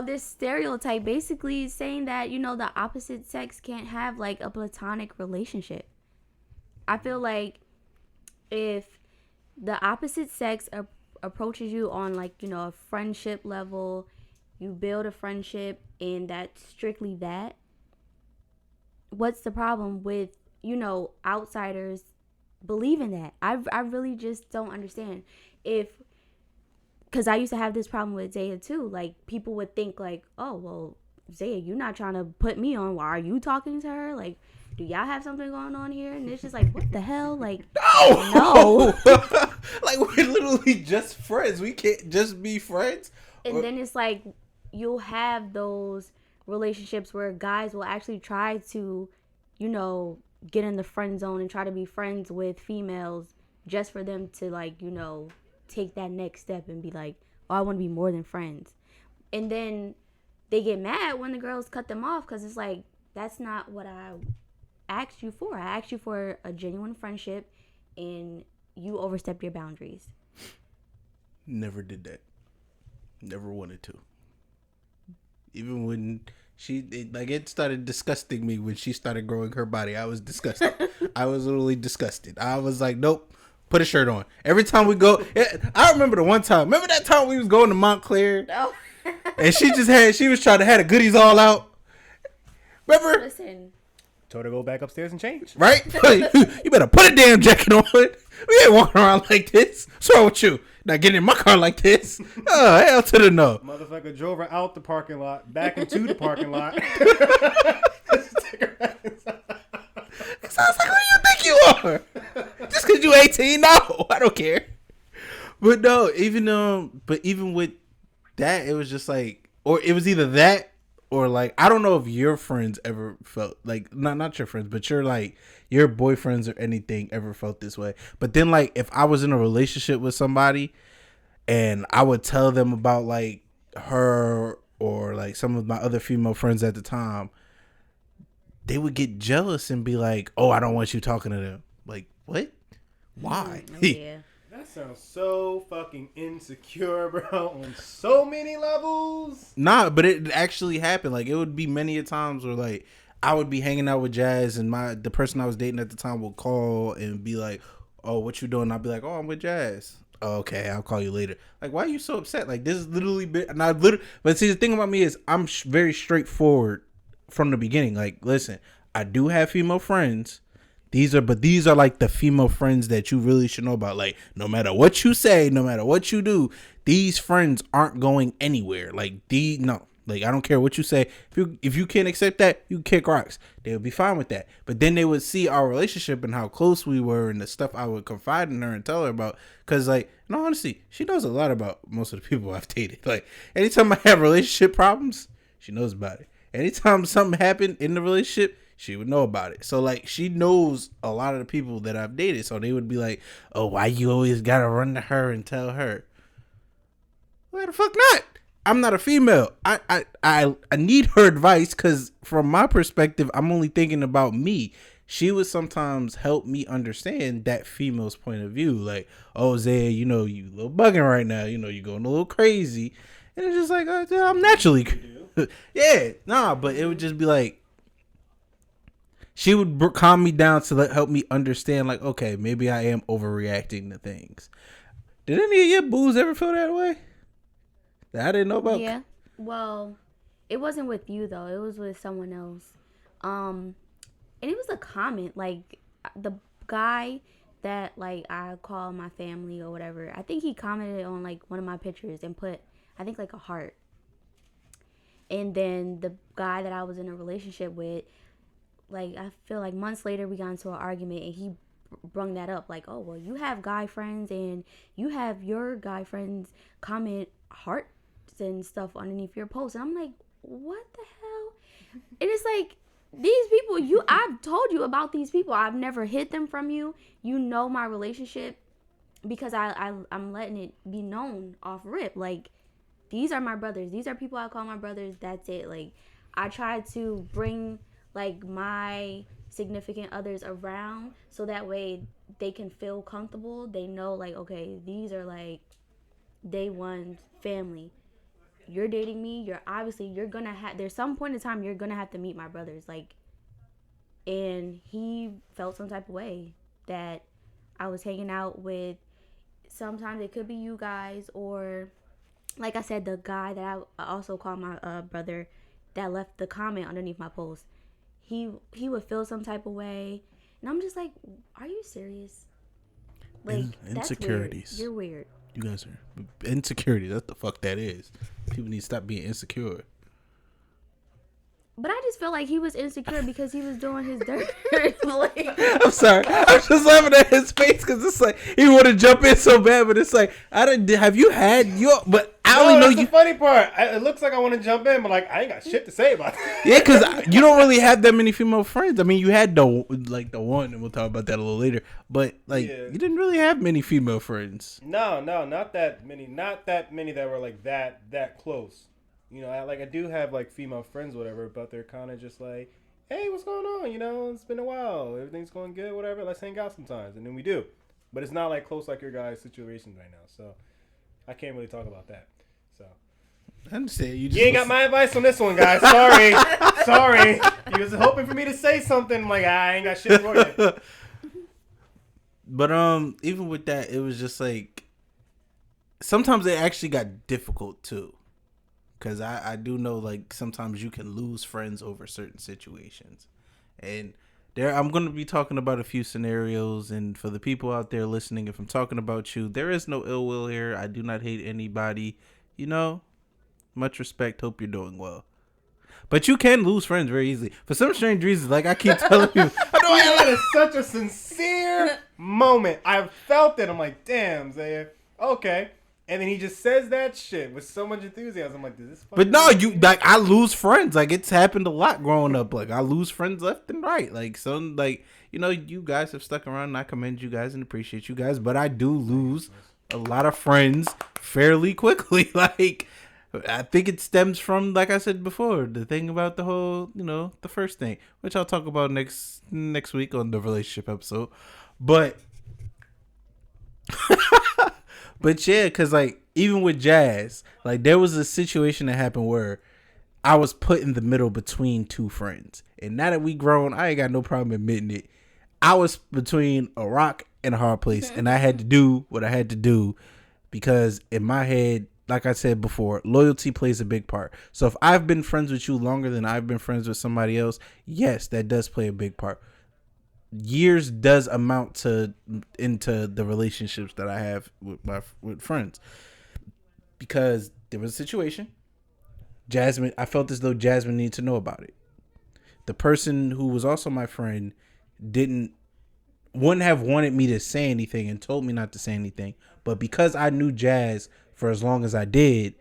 This stereotype basically saying that, the opposite sex can't have like a platonic relationship. I feel like if the opposite sex approaches you on like, a friendship level, you build a friendship and that's strictly that, what's the problem with, outsiders believing that? I really just don't understand. Because because I used to have this problem with Zaya too. Like, people would think like, oh, well, Zaya, you're not trying to put me on. Why are you talking to her? Like, do y'all have something going on here? And it's just like, what the hell? Like, No. Like, we're literally just friends. We can't just be friends. And then it's like, you'll have those relationships where guys will actually try to, you know, get in the friend zone and try to be friends with females just for them to, like, you know, take that next step and be like, oh, I want to be more than friends. And then they get mad when the girls cut them off, because it's like, that's not what I asked you for. I asked you for a genuine friendship, and you overstepped your boundaries. Never did that. Never wanted to. Even when it started disgusting me when she started growing her body. I was disgusted. I was literally disgusted. I was like, nope, put a shirt on. Every time we go, I remember the one time. Remember that time we was going to Montclair? No. And she was trying to have the goodies all out. Remember? Listen. Told her to go back upstairs and change. Right? You better put a damn jacket on. We ain't walking around like this. What's wrong with you? Not getting in my car like this. Oh, hell to the no. Motherfucker drove her out the parking lot, back into the parking lot. Cause I was like, who do you think you are? Just cause you 18? No, I don't care. But no, even with that, it was just like, or it was either that or like, I don't know if your friends ever felt like, not your friends, but your boyfriends or anything ever felt this way. But then like, if I was in a relationship with somebody and I would tell them about like her or like some of my other female friends at the time, they would get jealous and be like, oh, I don't want you talking to them. Like, what? Why? Oh, yeah. That sounds so fucking insecure, bro, on so many levels. Nah, but it actually happened. Like, it would be many a times where like I would be hanging out with Jazz and the person I was dating at the time would call and be like, oh, what you doing? I'd be like, oh, I'm with Jazz. Oh, okay, I'll call you later. Like, why are you so upset? Like, this is literally but see, the thing about me is I'm very straightforward from the beginning. Like, listen, I do have female friends. These are like the female friends that you really should know about. Like, no matter what you say, no matter what you do, these friends aren't going anywhere. Like, like, I don't care what you say. If you can't accept that, you kick rocks. They'll be fine with that. But then they would see our relationship and how close we were and the stuff I would confide in her and tell her about. Because, like, no, honestly, she knows a lot about most of the people I've dated. Like, anytime I have relationship problems, she knows about it. Anytime something happened in the relationship, she would know about it. So, like, she knows a lot of the people that I've dated. So they would be like, oh, why you always got to run to her and tell her? Why the fuck not? I'm not a female. I need her advice because from my perspective, I'm only thinking about me. She would sometimes help me understand that female's point of view. Like, oh, Zaya, you know, you a little bugging right now. You know, you going a little crazy. And it's just like, I'm naturally. Yeah, nah, but it would just be like, she would calm me down to help me understand, like, okay, maybe I am overreacting to things. Did any of your boos ever feel that way? That I didn't know about? Yeah. Well, it wasn't with you, though. It was with someone else. And it was a comment. Like, the guy that, like, I call my family or whatever, I think he commented on, like, one of my pictures and put, I think, like, a heart. And then the guy that I was in a relationship with, like, I feel like months later we got into an argument and he brung that up. Like, oh, well, you have guy friends and you have your guy friends comment hearts and stuff underneath your post. And I'm like, what the hell? And it's like, these people, I've told you about these people. I've never hid them from you. You know my relationship because I'm letting it be known off rip. Like, these are my brothers. These are people I call my brothers. That's it. Like, I try to bring, like, my significant others around so that way they can feel comfortable. They know, like, okay, these are, like, day one family. You're dating me. You're gonna have, there's some point in time you're gonna have to meet my brothers. Like, and he felt some type of way that I was hanging out with. Sometimes it could be you guys, or like I said, the guy that I also call my brother that left the comment underneath my post. He would feel some type of way, and I'm just like, are you serious? Like, Insecurities. That's weird. You're weird. You guys are insecurity. That's the fuck that is. People need to stop being insecure. But I just feel like he was insecure because he was doing his dirt. Like, I'm sorry. I'm just laughing at his face because it's like he want to jump in so bad, but it's like I didn't. Have you had your? But I only know that's you. the funny part. It looks like I want to jump in, but like I ain't got shit to say about it. Yeah, because you don't really have that many female friends. I mean, you had the one, and we'll talk about that a little later. But like, Yeah. you didn't really have many female friends. No, not that many. Not that many that were like that close. You know, I do have like female friends, whatever, but they're kind of just like, hey, what's going on? You know, it's been a while. Everything's going good, whatever. Let's hang out sometimes, and then we do. But it's not like close like your guys' situations right now, so I can't really talk about that. So I understand. you ain't got my advice on this one, guys. Sorry. You was hoping for me to say something. I'm like, I ain't got shit for you. But even with that, it was just like sometimes it actually got difficult too. Because I do know, like, sometimes you can lose friends over certain situations. And I'm going to be talking about a few scenarios. And for the people out there listening, if I'm talking about you, there is no ill will here. I do not hate anybody. You know, much respect. Hope you're doing well. But you can lose friends very easily. For some strange reason, like I keep telling you. I know that is such a sincere moment. I've felt it. I'm like, damn, Zaya. Okay. And then he just says that shit with so much enthusiasm. I'm like, does this? But no, I lose friends. Like it's happened a lot growing up. Like I lose friends left and right. Like some, like you guys have stuck around. And I commend you guys and appreciate you guys. But I do lose a lot of friends fairly quickly. Like I think it stems from, like I said before, the thing about the whole, the first thing, which I'll talk about next week on the relationship episode. But. But yeah, because like even with Jazz, like there was a situation that happened where I was put in the middle between two friends. And now that we grown, I ain't got no problem admitting it. I was between a rock and a hard place. And I had to do what I had to do because in my head, like I said before, loyalty plays a big part. So if I've been friends with you longer than I've been friends with somebody else, yes, that does play a big part. Years does amount into the relationships that I have with friends, because there was a situation. Jasmine, I felt as though Jasmine needed to know about it. The person who was also my friend wouldn't have wanted me to say anything and told me not to say anything, but because I knew Jazz for as long as I did,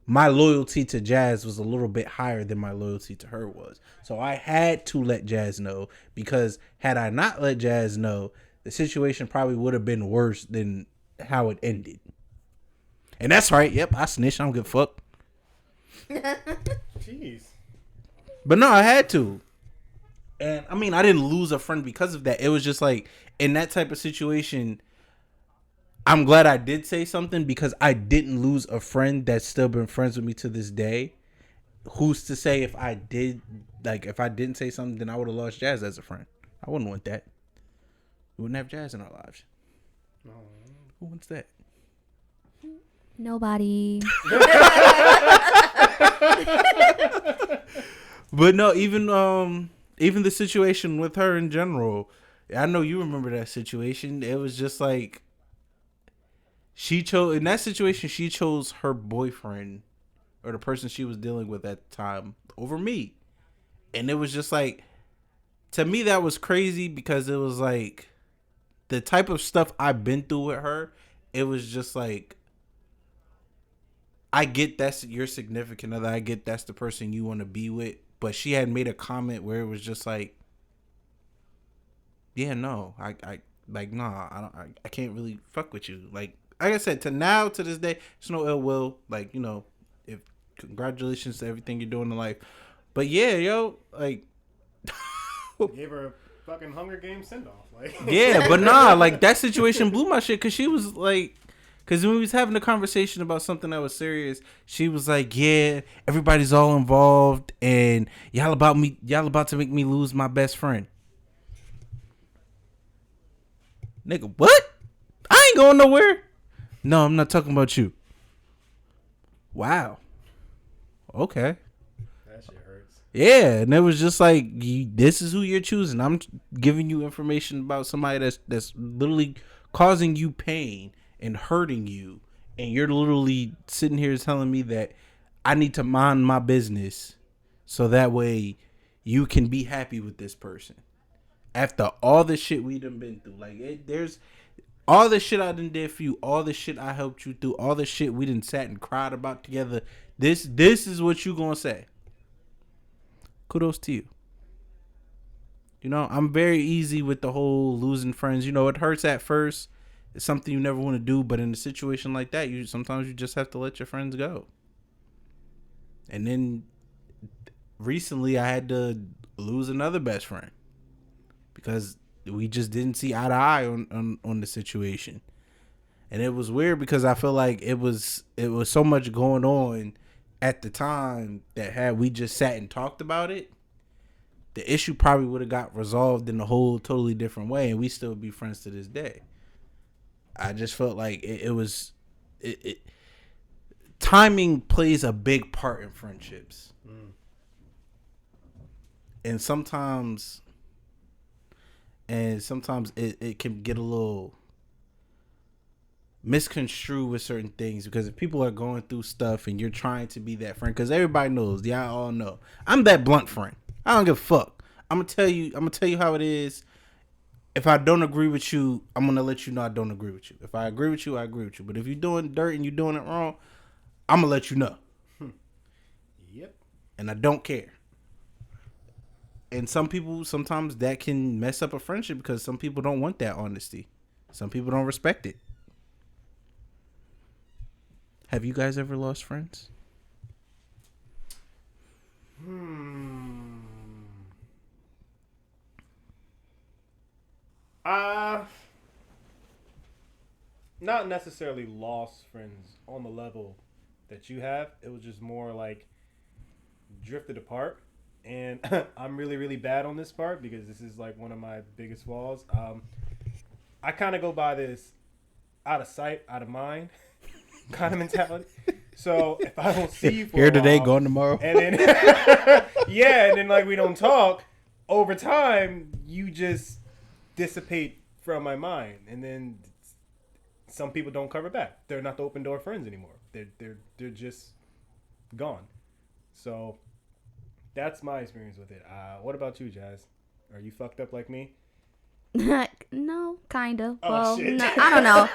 my loyalty to Jazz was a little bit higher than my loyalty to her was. So I had to let Jazz know, because had I not let Jazz know, the situation probably would have been worse than how it ended. And that's right. Yep, I snitched. I don't give a fuck. Jeez. But no, I had to. And I mean, I didn't lose a friend because of that. It was just like, in that type of situation, I'm glad I did say something, because I didn't lose a friend that's still been friends with me to this day. Who's to say if I didn't say something, then I would have lost Jazz as a friend. I wouldn't want that. We wouldn't have Jazz in our lives. No. Who wants that? Nobody. But no, even the situation with her in general, I know you remember that situation. It was just like, she chose her boyfriend, or the person she was dealing with at the time, over me. And it was just like, to me, that was crazy, because it was like the type of stuff I've been through with her. It was just like, I get that's your significant other. I get that's the person you want to be with. But she had made a comment where it was just like, yeah, no, I can't really fuck with you. Like I said, to this day, there's no ill will. Like, if congratulations to everything you're doing in life. But yeah, yo, like, Gave her a fucking Hunger Games send off. Like, yeah, but nah, like that situation blew my shit, because she was like, because when we was having a conversation about something that was serious, she was like, yeah, everybody's all involved, and y'all about to make me lose my best friend. Nigga, what? I ain't going nowhere. No, I'm not talking about you. Wow. Okay. that shit hurts. Yeah, and it was just like, this is who you're choosing. I'm giving you information about somebody that's literally causing you pain and hurting you, and you're literally sitting here telling me that I need to mind my business so that way you can be happy with this person. After all the shit we done been through, like there's all the shit I done did for you, all the shit I helped you through, all the shit we done sat and cried about together. This is what you gonna say. Kudos to you. You know, I'm very easy with the whole losing friends. You know, it hurts at first. It's something you never want to do, but in a situation like that, sometimes you just have to let your friends go. And then recently I had to lose another best friend because we just didn't see eye to eye on the situation. And it was weird because I feel like it was so much going on at the time that had we just sat and talked about it, the issue probably would have got resolved in a whole totally different way, and we still be friends to this day. I just felt like it timing plays a big part in friendships. And sometimes it can get a little misconstrued with certain things, because if people are going through stuff and you're trying to be that friend, because everybody knows, y'all all know, I'm that blunt friend. I don't give a fuck. I'm gonna tell you how it is. If I don't agree with you, I'm gonna let you know I don't agree with you. If I agree with you, I agree with you. But if you're doing dirt and you're doing it wrong, I'm gonna let you know. Yep. And I don't care. And some people, sometimes that can mess up a friendship because some people don't want that honesty. Some people don't respect it. Have you guys ever lost friends? Not necessarily lost friends on the level that you have. It was just more like drifted apart. And I'm really, really bad on this part because this is like one of my biggest flaws. I kind of go by this out of sight, out of mind kind of mentality. So if I don't see you for here a today, while, gone tomorrow, and then and then like we don't talk, over time you just dissipate from my mind, and then some people don't cover back. They're not the open door friends anymore. They're just gone. So that's my experience with it. What about you, Jazz? Are you fucked up like me? No, kind of. Oh, Well, shit. no, I don't know.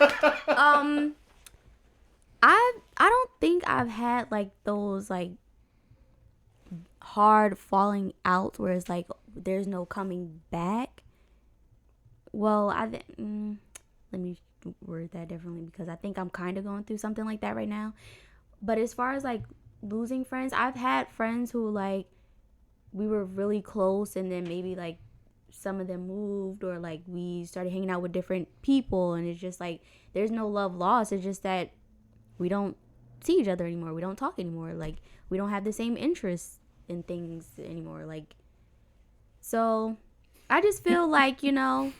I don't think I've had like those like hard falling out where it's like there's no coming back. Well, let me word that differently, because I think I'm kind of going through something like that right now. But as far as like losing friends, I've had friends who like we were really close, and then maybe like some of them moved, or like we started hanging out with different people, and it's just like there's no love lost. It's just that we don't see each other anymore. We don't talk anymore. Like we don't have the same interests in things anymore. Like, so I just feel like, you know,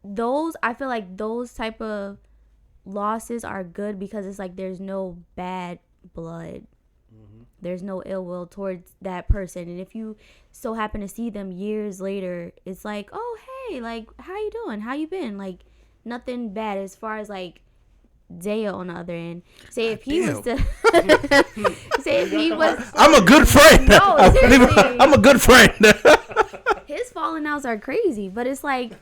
I feel like those type of losses are good because it's like there's no bad blood. There's no ill will towards that person. And if you so happen to see them years later, it's like, oh, hey, like, how you doing? How you been? Like, nothing bad as far as, like, Zaya on the other end. Say if he was to... say if he was... I'm a good friend. No, seriously. I'm a good friend. His falling outs are crazy. But it's like,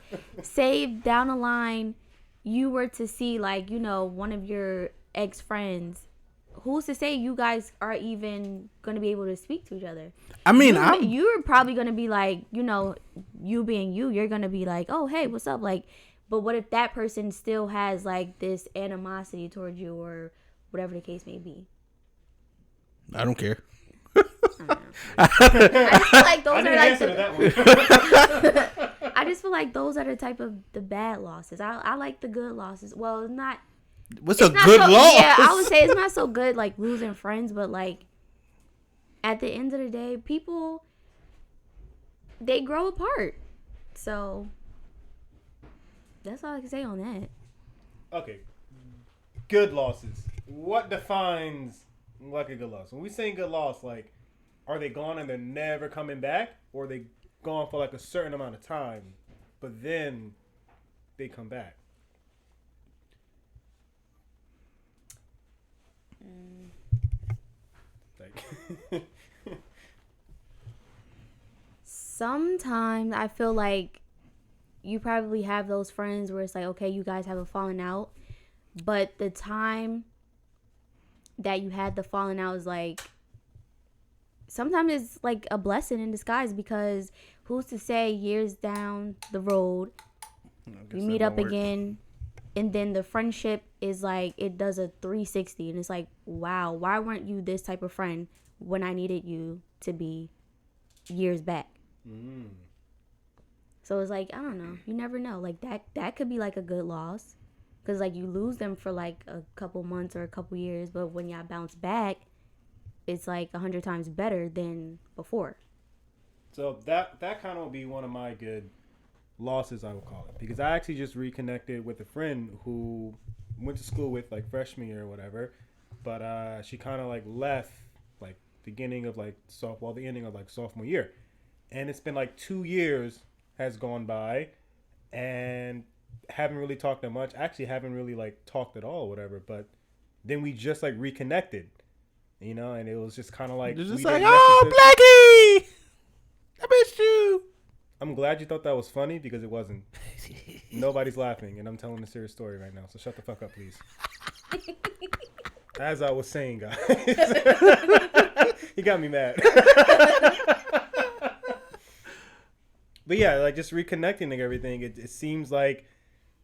say down the line, you were to see, like, you know, one of your ex-friends, who's to say you guys are even going to be able to speak to each other? I mean, you're probably going to be like, you know, you being you're going to be like, oh, hey, what's up? Like, but what if that person still has like this animosity towards you, or whatever the case may be? I don't care. I just feel like those are like that one. I just feel like those are the type of the bad losses. I like the good losses. Well, it's not. What's a good loss? Yeah, I would say it's not so good like losing friends, but like at the end of the day, people, they grow apart. So that's all I can say on that. Okay. Good losses. What defines like a good loss? When we say good loss, like, are they gone and they're never coming back? Or are they gone for like a certain amount of time, but then they come back? Like, Sometimes I feel like you probably have those friends where it's like, okay, you guys have a falling out, but the time that you had the falling out is like, sometimes it's like a blessing in disguise, because who's to say years down the road we meet up again, and then the friendship is like, it does a 360 and it's like, wow, why weren't you this type of friend when I needed you to be years back? So it's like, I don't know, you never know, like that could be like a good loss, because like you lose them for like a couple months or a couple years, but when y'all bounce back, it's like 100 times better than before. so that kind of would be one of my good losses, I would call it, because I actually just reconnected with a friend who went to school with like freshman year or whatever, but she kind of like left like beginning of like the ending of like sophomore year, and it's been like 2 years has gone by, and haven't really talked that much. Actually, haven't really like talked at all, or whatever. But then we just like reconnected, and it was just kind of like, It's just we like, didn't oh, Blackie, I missed you. I'm glad you thought that was funny, because it wasn't. Nobody's laughing, and I'm telling a serious story right now. So shut the fuck up, please. As I was saying, guys, he got me mad. But yeah, like just reconnecting and everything, it seems like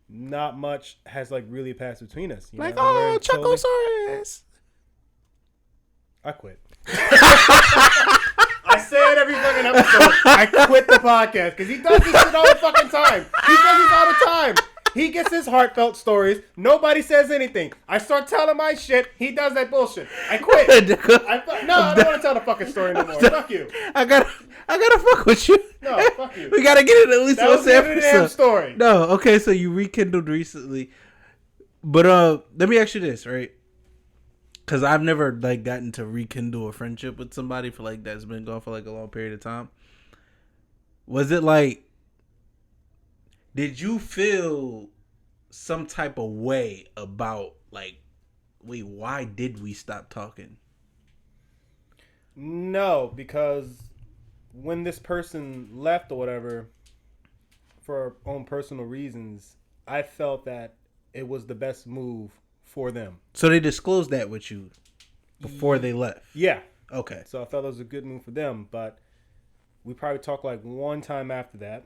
not much has like really passed between us. Like, And we're oh, totally- Chocosaurus. I quit. I say it every fucking episode. I quit the podcast because he does this shit all the fucking time. He does this all the time. He gets his heartfelt stories. Nobody says anything. I start telling my shit. He does that bullshit. I quit. I don't want to tell the fucking story no more. Fuck you. I gotta fuck with you. No, fuck you. We gotta get it at least That once was the end of the damn episode. story. No, okay, so you rekindled recently, but let me ask you this, right? Because I've never like gotten to rekindle a friendship with somebody for like that's been gone for like a long period of time. Was it like, did you feel some type of way about like, wait, why did we stop talking? No, because when this person left or whatever, for our own personal reasons, I felt that it was the best move for them. So they disclosed that with you before they left. Yeah. Okay. So I felt it was a good move for them, but we probably talked like one time after that,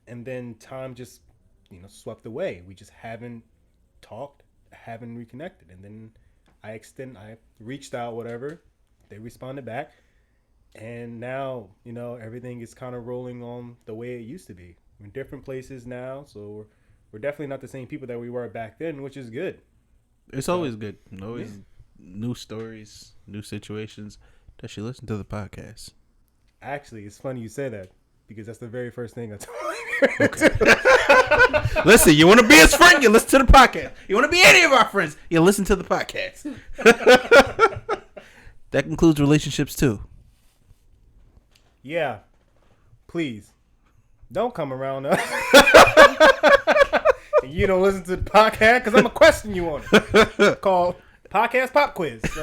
and then time just, swept away. We just haven't talked, haven't reconnected, and then I reached out, whatever. They responded back, and now everything is kind of rolling on the way it used to be. We're in different places now, so we're definitely not the same people that we were back then, which is good. It's always good. Always new stories, new situations. Does she listen to the podcast? Actually, it's funny you say that, because that's the very first thing I told her. Listen, you want to be his friend, you listen to the podcast. You want to be any of our friends, you listen to the podcast. That concludes relationships too. Yeah, please don't come around us. And you don't listen to the podcast, because I'm gonna question you on it. Called Podcast Pop Quiz. So.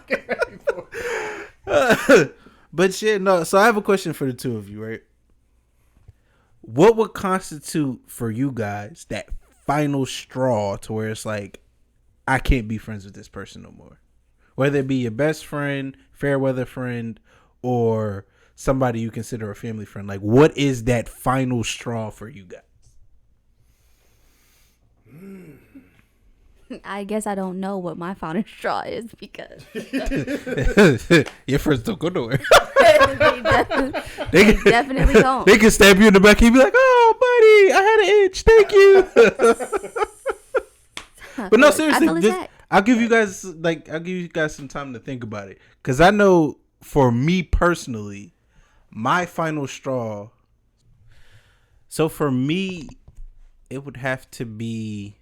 Get ready for it. But shit, no. So I have a question for the two of you, right? What would constitute for you guys that final straw to where it's like, I can't be friends with this person no more? Whether it be your best friend, fair weather friend, or somebody you consider a family friend. Like, what is that final straw for you guys? I guess I don't know what my final straw is, because Your friends don't go nowhere. they definitely don't. They can stab you in the back and be like, "Oh, buddy, I had an itch. Thank you." But no, seriously, I'll give you guys some time to think about it, because I know for me personally, my final straw. So for me, it would have to be.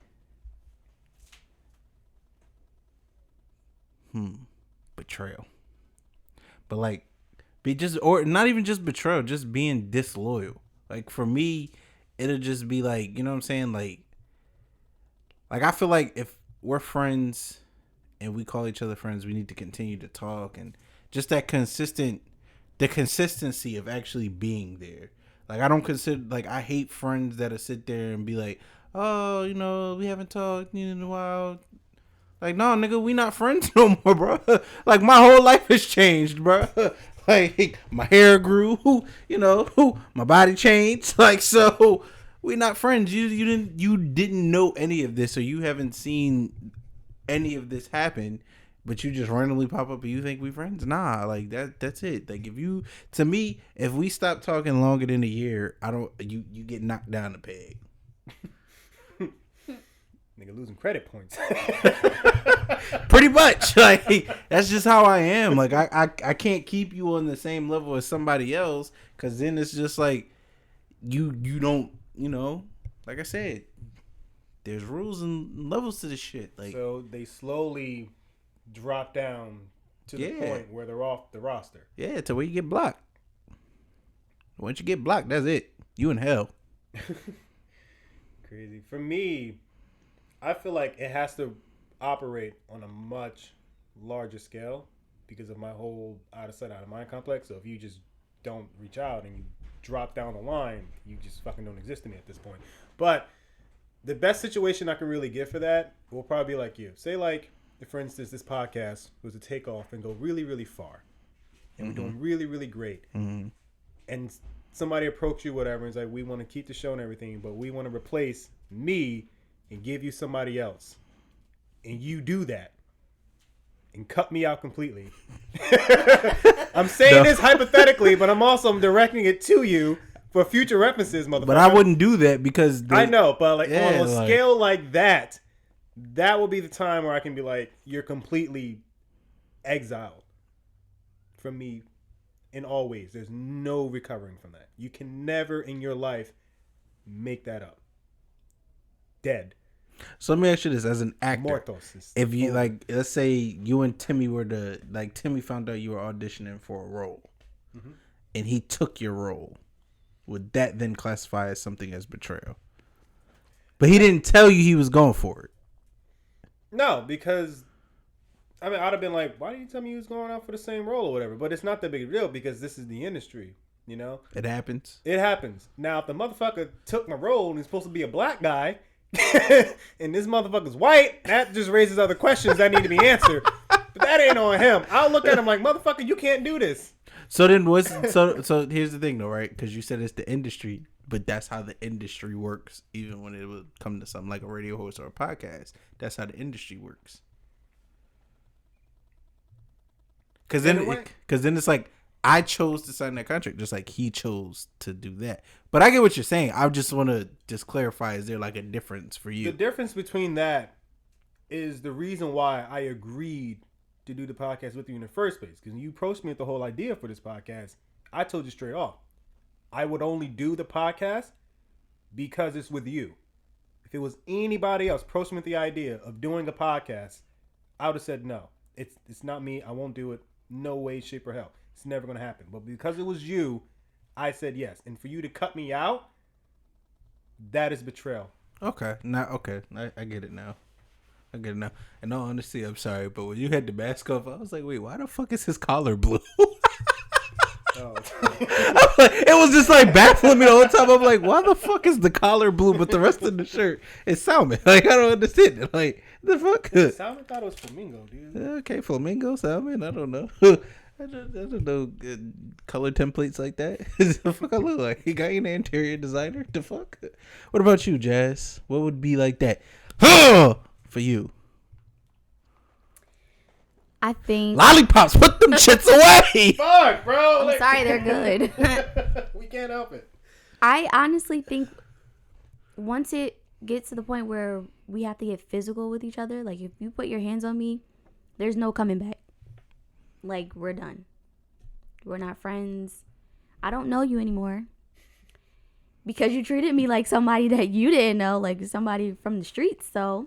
Betrayal. But like, or not even just betrayal, just being disloyal. Like for me, it'll just be like, you know what I'm saying? Like I feel like if we're friends and we call each other friends, we need to continue to talk and just the consistency of actually being there. Like I don't consider like I hate friends that'll sit there and be like, oh, we haven't talked in a while. Like, no, nigga, we not friends no more, bro. Like my whole life has changed, bro. Like my hair grew, my body changed. Like so, we not friends. You didn't know any of this, or you haven't seen any of this happen. But you just randomly pop up and you think we friends? Nah, like that's it. Like if we stop talking longer than a year, you get knocked down the peg. Nigga losing credit points. Pretty much. Like that's just how I am. Like I can't keep you on the same level as somebody else, because then it's just like you don't, like I said, there's rules and levels to this shit. Like so they slowly drop down to the point where they're off the roster. Yeah, to where you get blocked. Once you get blocked, that's it. You in hell. Crazy. For me, I feel like it has to operate on a much larger scale because of my whole out of sight, out of mind complex. So if you just don't reach out and you drop down the line, you just fucking don't exist to me at this point. But the best situation I can really give for that will probably be like you. Say like, if, for instance, this podcast was to take off and go really, really far. And we're doing really, really great. Mm-hmm. And somebody approached you, whatever, and is like, we want to keep the show and everything, but we want to replace me and give you somebody else. And you do that. And cut me out completely. I'm saying this hypothetically, but I'm directing it to you for future references, motherfucker. But I wouldn't do that because... I know, but on a scale like that, that will be the time where I can be like, you're completely exiled from me in all ways. There's no recovering from that. You can never in your life make that up. Dead. So let me ask you this, as an actor, Mortos. if you let's say you and Timmy were Timmy found out you were auditioning for a role, and he took your role, would that then classify as something as betrayal? But he didn't tell you he was going for it. No, because I'd have been like, why did you tell me he was going out for the same role or whatever? But it's not that big a deal because this is the industry, It happens. It happens. Now, if the motherfucker took my role and he's supposed to be a black guy, and this motherfucker's white, that just raises other questions that need to be answered. But that ain't on him. I'll look at him like, motherfucker, you can't do this. So then so here's the thing though, right? Because you said it's the industry, but that's how the industry works. Even when it would come to something like a radio host or a podcast, that's how the industry works. Because then it's like, I chose to sign that contract just like he chose to do that. But I get what you're saying. I just want to just clarify, is there like a difference for you? The difference between that is the reason why I agreed to do the podcast with you in the first place. Because you approached me with the whole idea for this podcast. I told you straight off, I would only do the podcast because it's with you. If it was anybody else approaching me with the idea of doing a podcast, I would have said no. It's not me. I won't do it. No way, shape, or hell. It's never going to happen. But because it was you, I said yes. And for you to cut me out, that is betrayal. Okay. I get it now. In all honesty, I'm sorry, but when you had the mask off, I was like, wait, why the fuck is his collar blue? It was just like baffling me the whole time. I'm like, why the fuck is the collar blue, but the rest of the shirt is salmon? Like, I don't understand it. Like, the fuck? Salmon thought it was flamingo, dude. Okay, flamingo, salmon. I don't know. I don't know color templates like that. The fuck I look like? You got an interior designer? The fuck? What about you, Jazz? What would be like that for you? I think lollipops. Put them shits away. Fuck, bro. I'm sorry, they're good. We can't help it. I honestly think once it gets to the point where we have to get physical with each other, like if you put your hands on me, there's no coming back. Like, we're done. We're not friends. I don't know you anymore. Because you treated me like somebody that you didn't know, like somebody from the streets. So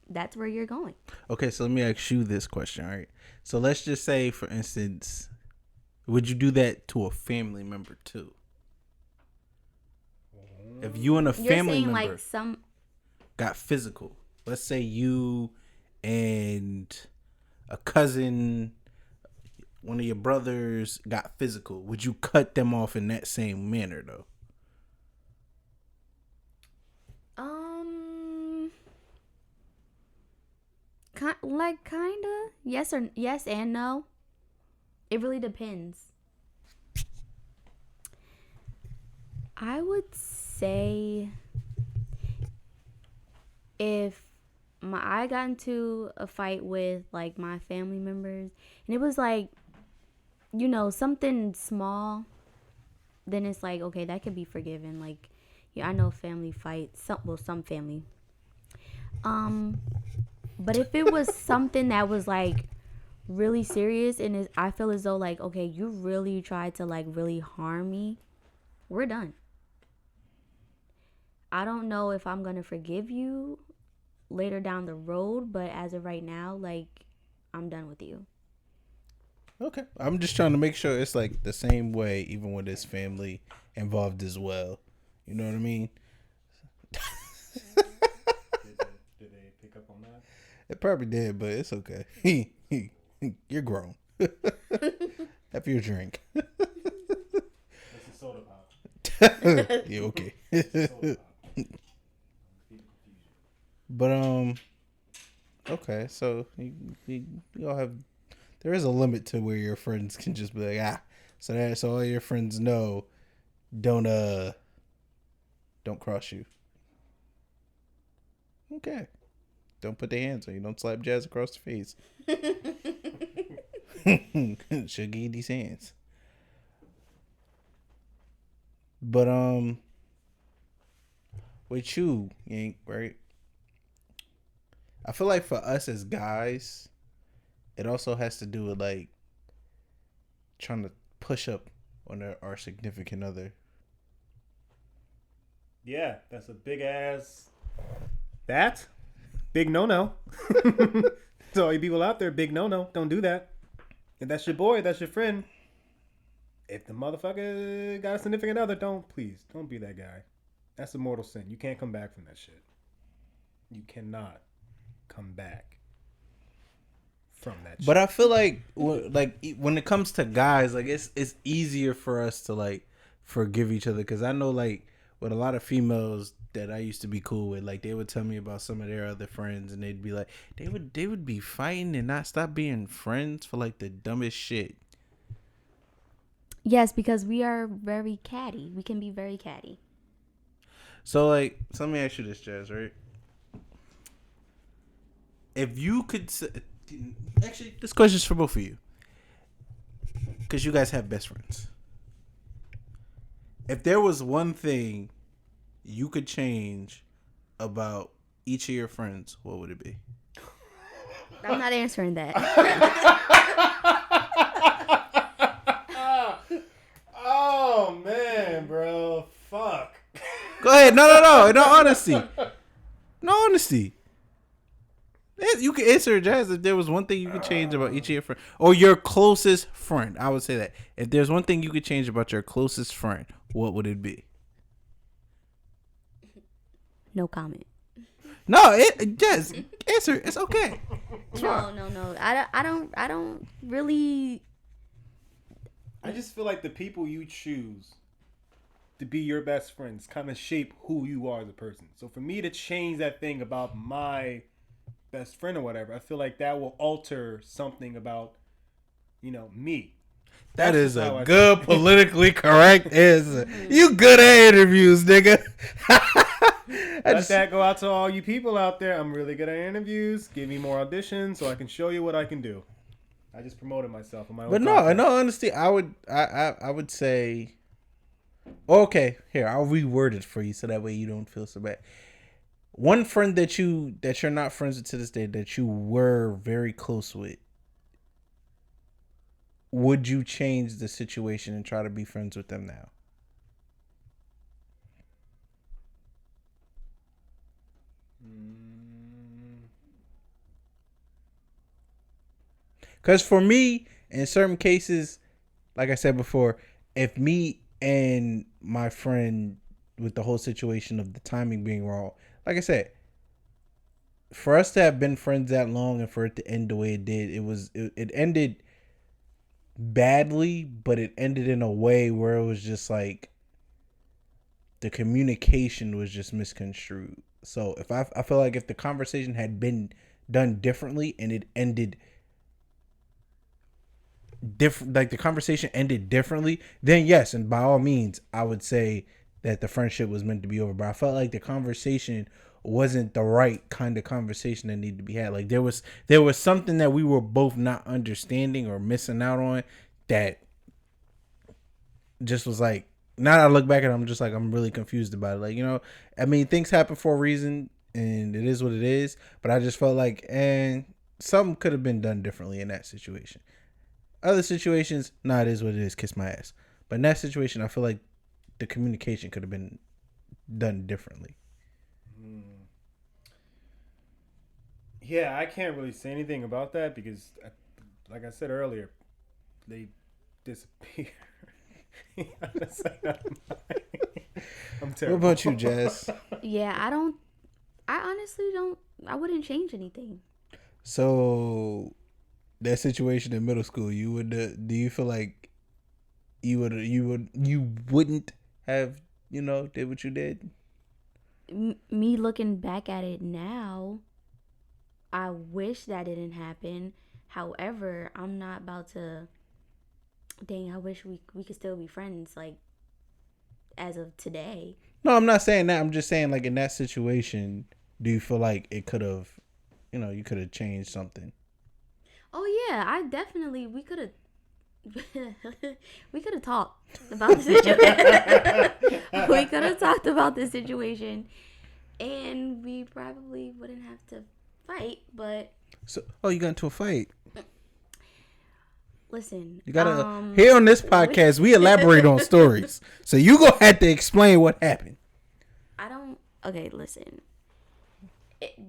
that's where you're going. Okay, so let me ask you this question, all right? So let's just say, for instance, would you do that to a family member too? If you and a family member like got physical, let's say you and a cousin, one of your brothers got physical, would you cut them off in that same manner though? Kinda. Yes and no. It really depends. I would say if I got into a fight with like my family members and it was like, something small, then it's like, okay, that could be forgiven. Like, yeah, I know family fights, some family. But if it was something that was like really serious and I feel as though like, okay, you really tried to like really harm me, we're done. I don't know if I'm gonna forgive you later down the road, but as of right now, like, I'm done with you. Okay. I'm just trying to make sure it's like the same way, even when there's family involved as well. You know what I mean? Did they pick up on that? It probably did, but it's okay. You're grown. Have your drink. It's a soda pop. You okay? Soda pop. But okay. So you all have. There is a limit to where your friends can just be like, so all your friends know, don't cross you. Okay. Don't put their hands on you. Don't slap Jazz across the face. She'll give you these hands. But with you, Yank, right? I feel like for us as guys, it also has to do with like trying to push up on our significant other. Yeah, that's a big ass. That big no. So all you people out there, big no. Don't do that. If that's your boy, that's your friend. If the motherfucker got a significant other, don't be that guy. That's a mortal sin. You can't come back from that shit. You cannot come back from that shit. But I feel like when it comes to guys, like it's easier for us to like forgive each other, because I know like with a lot of females that I used to be cool with, like they would tell me about some of their other friends, and they'd be like they would be fighting and not stop being friends for like the dumbest shit. Yes, because we are very catty. We can be very catty. So like, let me ask you this, Jazz, right? If you could actually, this question's for both of you, because you guys have best friends. If there was one thing you could change about each of your friends, what would it be? I'm not answering that. Oh man, bro, fuck. Go ahead. No. In all honesty. You can answer it, Jazz. If there was one thing you could change about each of your friends, or your closest friend, I would say that. If there's one thing you could change about your closest friend, what would it be? No comment. No, Jazz, answer. It's okay. No. I don't really. I just feel like the people you choose to be your best friends kind of shape who you are as a person. So for me to change that thing about my best friend or whatever, I feel like that will alter something about, me. That is a good politically correct answer. You good at interviews, nigga. Let that go out to all you people out there. I'm really good at interviews. Give me more auditions so I can show you what I can do. I just promoted myself on my own. But no, in all honesty, I would say, okay, here, I'll reword it for you so that way you don't feel so bad. One friend that you're not friends with to this day that you were very close with, would you change the situation and try to be friends with them now? Because for me, in certain cases, like I said before, if me and my friend, with the whole situation of the timing being wrong, like I said, for us to have been friends that long and for it to end the way it did, it ended badly, but it ended in a way where it was just like the communication was just misconstrued. So if I feel like if the conversation had been done differently and it ended different, like the conversation ended differently, then yes, and by all means, I would say that the friendship was meant to be over. But I felt like the conversation wasn't the right kind of conversation that needed to be had. Like there was something that we were both not understanding or missing out on that just was like, now that I look back at it, I'm just like, I'm really confused about it. Like, you know, I mean, things happen for a reason and it is what it is. But I just felt like, something could have been done differently in that situation. Other situations, it is what it is, kiss my ass. But in that situation, I feel like the communication could have been done differently. Yeah, I can't really say anything about that because, like I said earlier, they disappear. I'm terrible. What about you, Jazz? Yeah, I honestly don't. I wouldn't change anything. So that situation in middle school, you would do you feel like you wouldn't have, you know, did what you did? Me looking back at it now, I wish that didn't happen. However, I'm not about to. Dang, I wish we could still be friends, like, as of today. No, I'm not saying that. I'm just saying, like, in that situation, do you feel like it could have, you know, you could have changed something? Oh yeah, we could have talked about the situation. We could have talked about the situation, and we probably wouldn't have to fight. But So, you got into a fight. listen, You gotta here on this podcast, we elaborate on stories. So you gonna have to explain what happened. Okay, listen.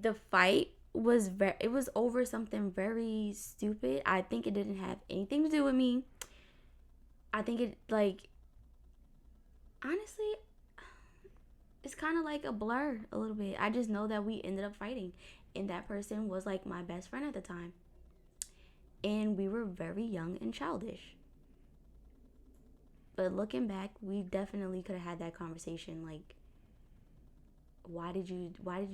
The fight was it was over something very stupid. I think it didn't have anything to do with me. I think it, like, honestly, it's kind of like a blur a little bit. I just know that we ended up fighting, and that person was like my best friend at the time. And we were very young and childish. But looking back, we definitely could have had that conversation. Like, why did you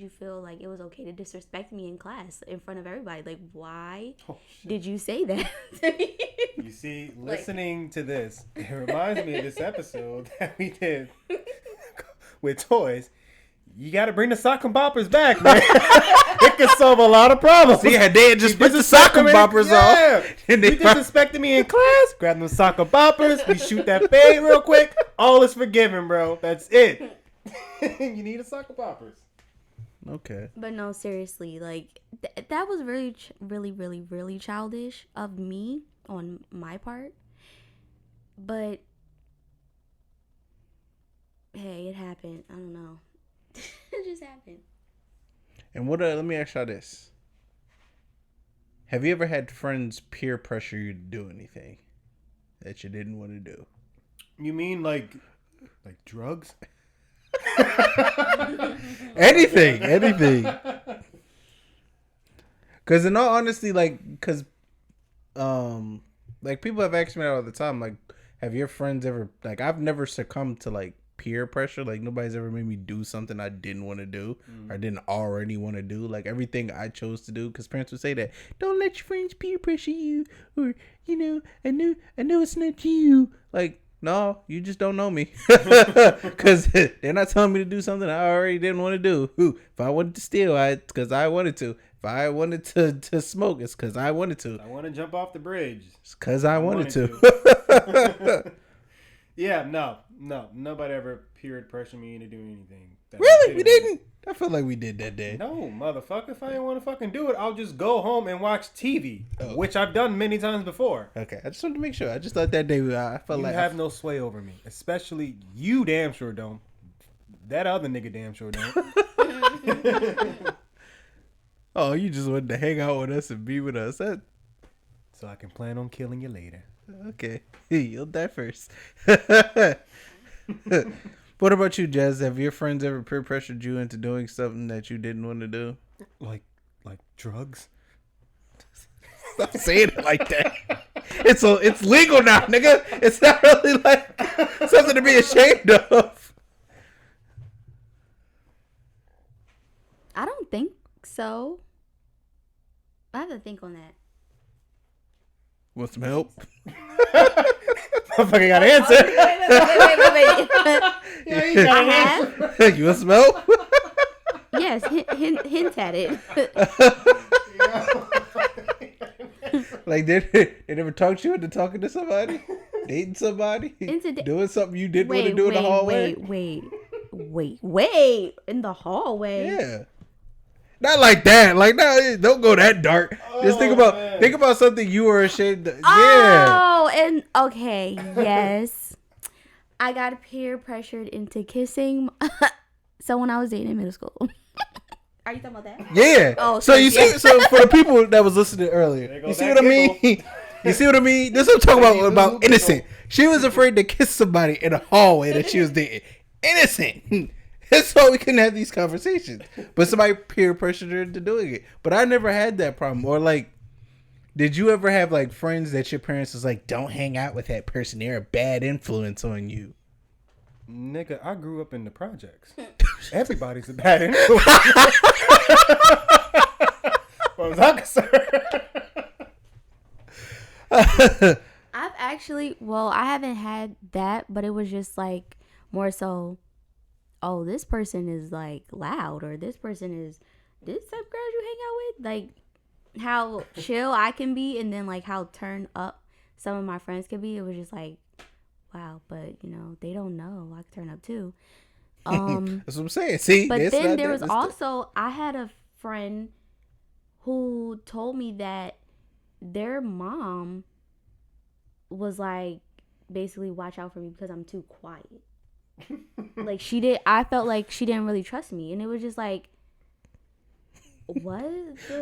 feel like it was okay to disrespect me in class in front of everybody? Like, why did you say that to me? You see, listening to this, it reminds me of this episode that we did with toys. You got to bring the sock and boppers back, man. It can solve a lot of problems. See, they had just put the sock and boppers off. And you disrespected me in class. Grab them sock and boppers. We shoot that fade real quick. All is forgiven, bro. That's it. You need a sock and boppers. Okay. But no, seriously, like, that was really, really, really, really childish of me on my part. But hey, it happened. I don't know. It just happened. And let me ask y'all this. Have you ever had friends peer pressure you to do anything that you didn't want to do? You mean like drugs? Anything. Because in all honesty, like people have asked me that all the time. Like, have your friends ever, like, I've never succumbed to like peer pressure. Like, nobody's ever made me do something I didn't want to do or didn't already want to do. Like, everything I chose to do, because parents would say that, don't let your friends peer pressure you, or, you know, I know it's not you. Like, no, you just don't know me. Because they're not telling me to do something I already didn't want to do. If I wanted to steal, it's because I wanted to. If I wanted to smoke, it's because I wanted to. I want to jump off the bridge. It's because I wanted to. Yeah, no. Nobody ever peer pressure me into doing anything. Really? We didn't? I felt like we did that day. No, motherfucker. If I didn't want to fucking do it, I'll just go home and watch TV, which I've done many times before. Okay, I just wanted to make sure. I just thought that day I felt like you have no sway over me, especially you. Damn sure don't. That other nigga damn sure don't. Oh, you just wanted to hang out with us and be with us. So I can plan on killing you later. Okay, you'll die first. What about you, Jazz? Have your friends ever peer pressured you into doing something that you didn't want to do? Like Like drugs? Stop saying it like that. It's legal now, nigga. It's not really like something to be ashamed of. I don't think so. I have to think on that. Want some help? Motherfucker got an answer. Wait. I have. You want some help? Yes, hint at it. Like they never talked you into talking to somebody, dating somebody, doing something you didn't want to do in the hallway. Wait. In the hallway. Yeah. Not like that. Like, no, don't go that dark. Just think about something you were ashamed of. Yeah. Oh, and okay, yes. I got peer pressured into kissing someone I was dating in middle school. Are you talking about that? Yeah. Oh, so you see, so for the people that was listening earlier, There you goes see that what I mean? giggle. You see what I mean? This is what I'm talking about innocent. She was afraid to kiss somebody in a hallway that she was dating. Innocent. That's why we couldn't have these conversations. But somebody peer pressured her into doing it. But I never had that problem. Or like, did you ever have like friends that your parents was like, don't hang out with that person. They're a bad influence on you. Nigga, I grew up in the projects. Everybody's a bad influence. What was I concerned? I haven't had that, but it was just like more so, oh, this person is like loud, or this person is this type of girls you hang out with, like how chill I can be, and then like how turned up some of my friends can be. It was just like, wow, but you know, they don't know I can turn up too. That's what I'm saying. See, but then there was also, I had a friend who told me that their mom was like, basically, watch out for me because I'm too quiet. Like I felt like she didn't really trust me, and it was just like, what?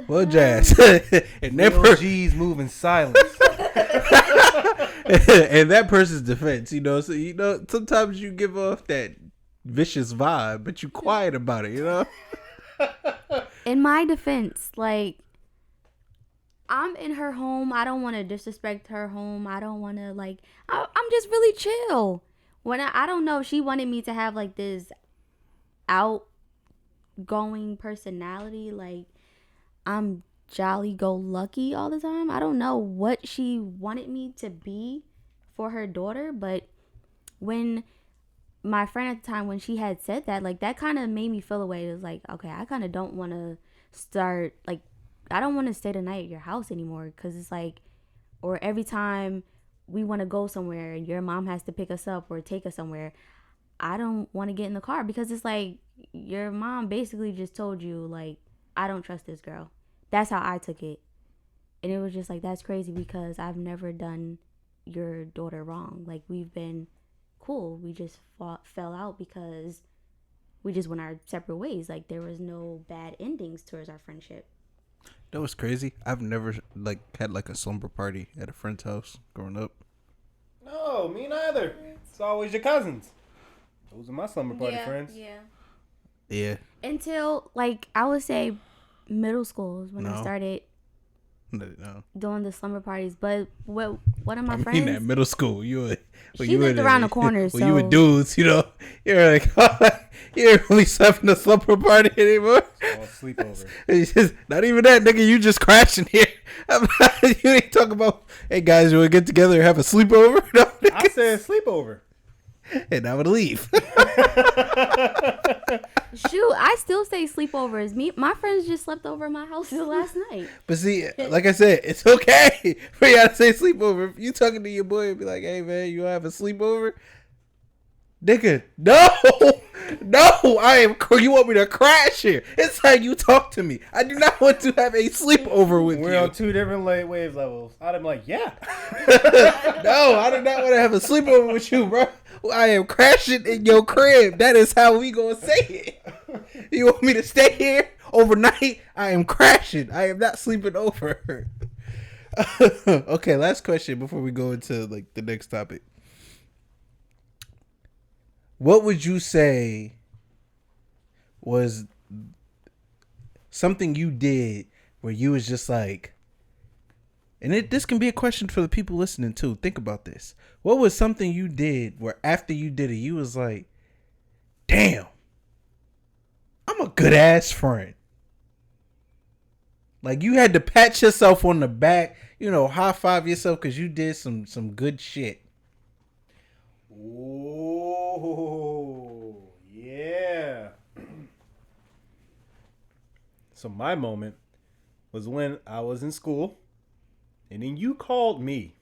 Well, Jazz, and that G's move in silence. and that person's defense, so sometimes you give off that vicious vibe, but you quiet about it, In my defense, like, I'm in her home. I don't want to disrespect her home. I don't want to, like, I'm just really chill. When I don't know, she wanted me to have like this outgoing personality, like I'm jolly go lucky all the time. I don't know what she wanted me to be for her daughter, but when my friend at the time, when she had said that, like, that kind of made me feel away. It was like, okay, I kind of don't want to start, like, I don't want to stay the night at your house anymore, because it's like, or every time we want to go somewhere and your mom has to pick us up or take us somewhere, I don't want to get in the car, because it's like, your mom basically just told you, like, I don't trust this girl. That's how I took it. And it was just like, that's crazy, because I've never done your daughter wrong. Like, we've been cool. We just fell out because we just went our separate ways. Like, there was no bad endings towards our friendship. That was crazy. I've never like had like a slumber party at a friend's house growing up. No, me neither. It's always your cousins. Those are my slumber party friends. Yeah. Until, like, I would say middle school is when I started doing the slumber parties. But one of my friends, at middle school, she lived around the corner. So you were dudes, you're like, you ain't really slept in a slumber party anymore. It's all sleepover. It's just, not even that, nigga. You just crashing here. You ain't talking about, hey guys, you want to get together and have a sleepover? No, I said sleepover. And I would leave. Shoot, I still say sleepovers. My friends just slept over at my house last night. But see, like I said, it's okay for y'all to say sleepover. If you talking to your boy and be like, hey man, you have a sleepover? Nigga, no, you want me to crash here. It's how you talk to me. I do not want to have a sleepover with We're you. on two different wave levels. I'm like, yeah. No, I do not want to have a sleepover with you, bro. I am crashing in your crib. That is how we gonna say it. You want me to stay here overnight? I am crashing. I am not sleeping over. Okay, last question before we go into like the next topic. What would you say was something you did where you was just like, and this can be a question for the people listening too. Think about this. What was something you did where after you did it, you was like, damn, I'm a good ass friend. Like you had to pat yourself on the back, high five yourself because you did some good shit. Oh, yeah. So my moment was when I was in school, and then you called me.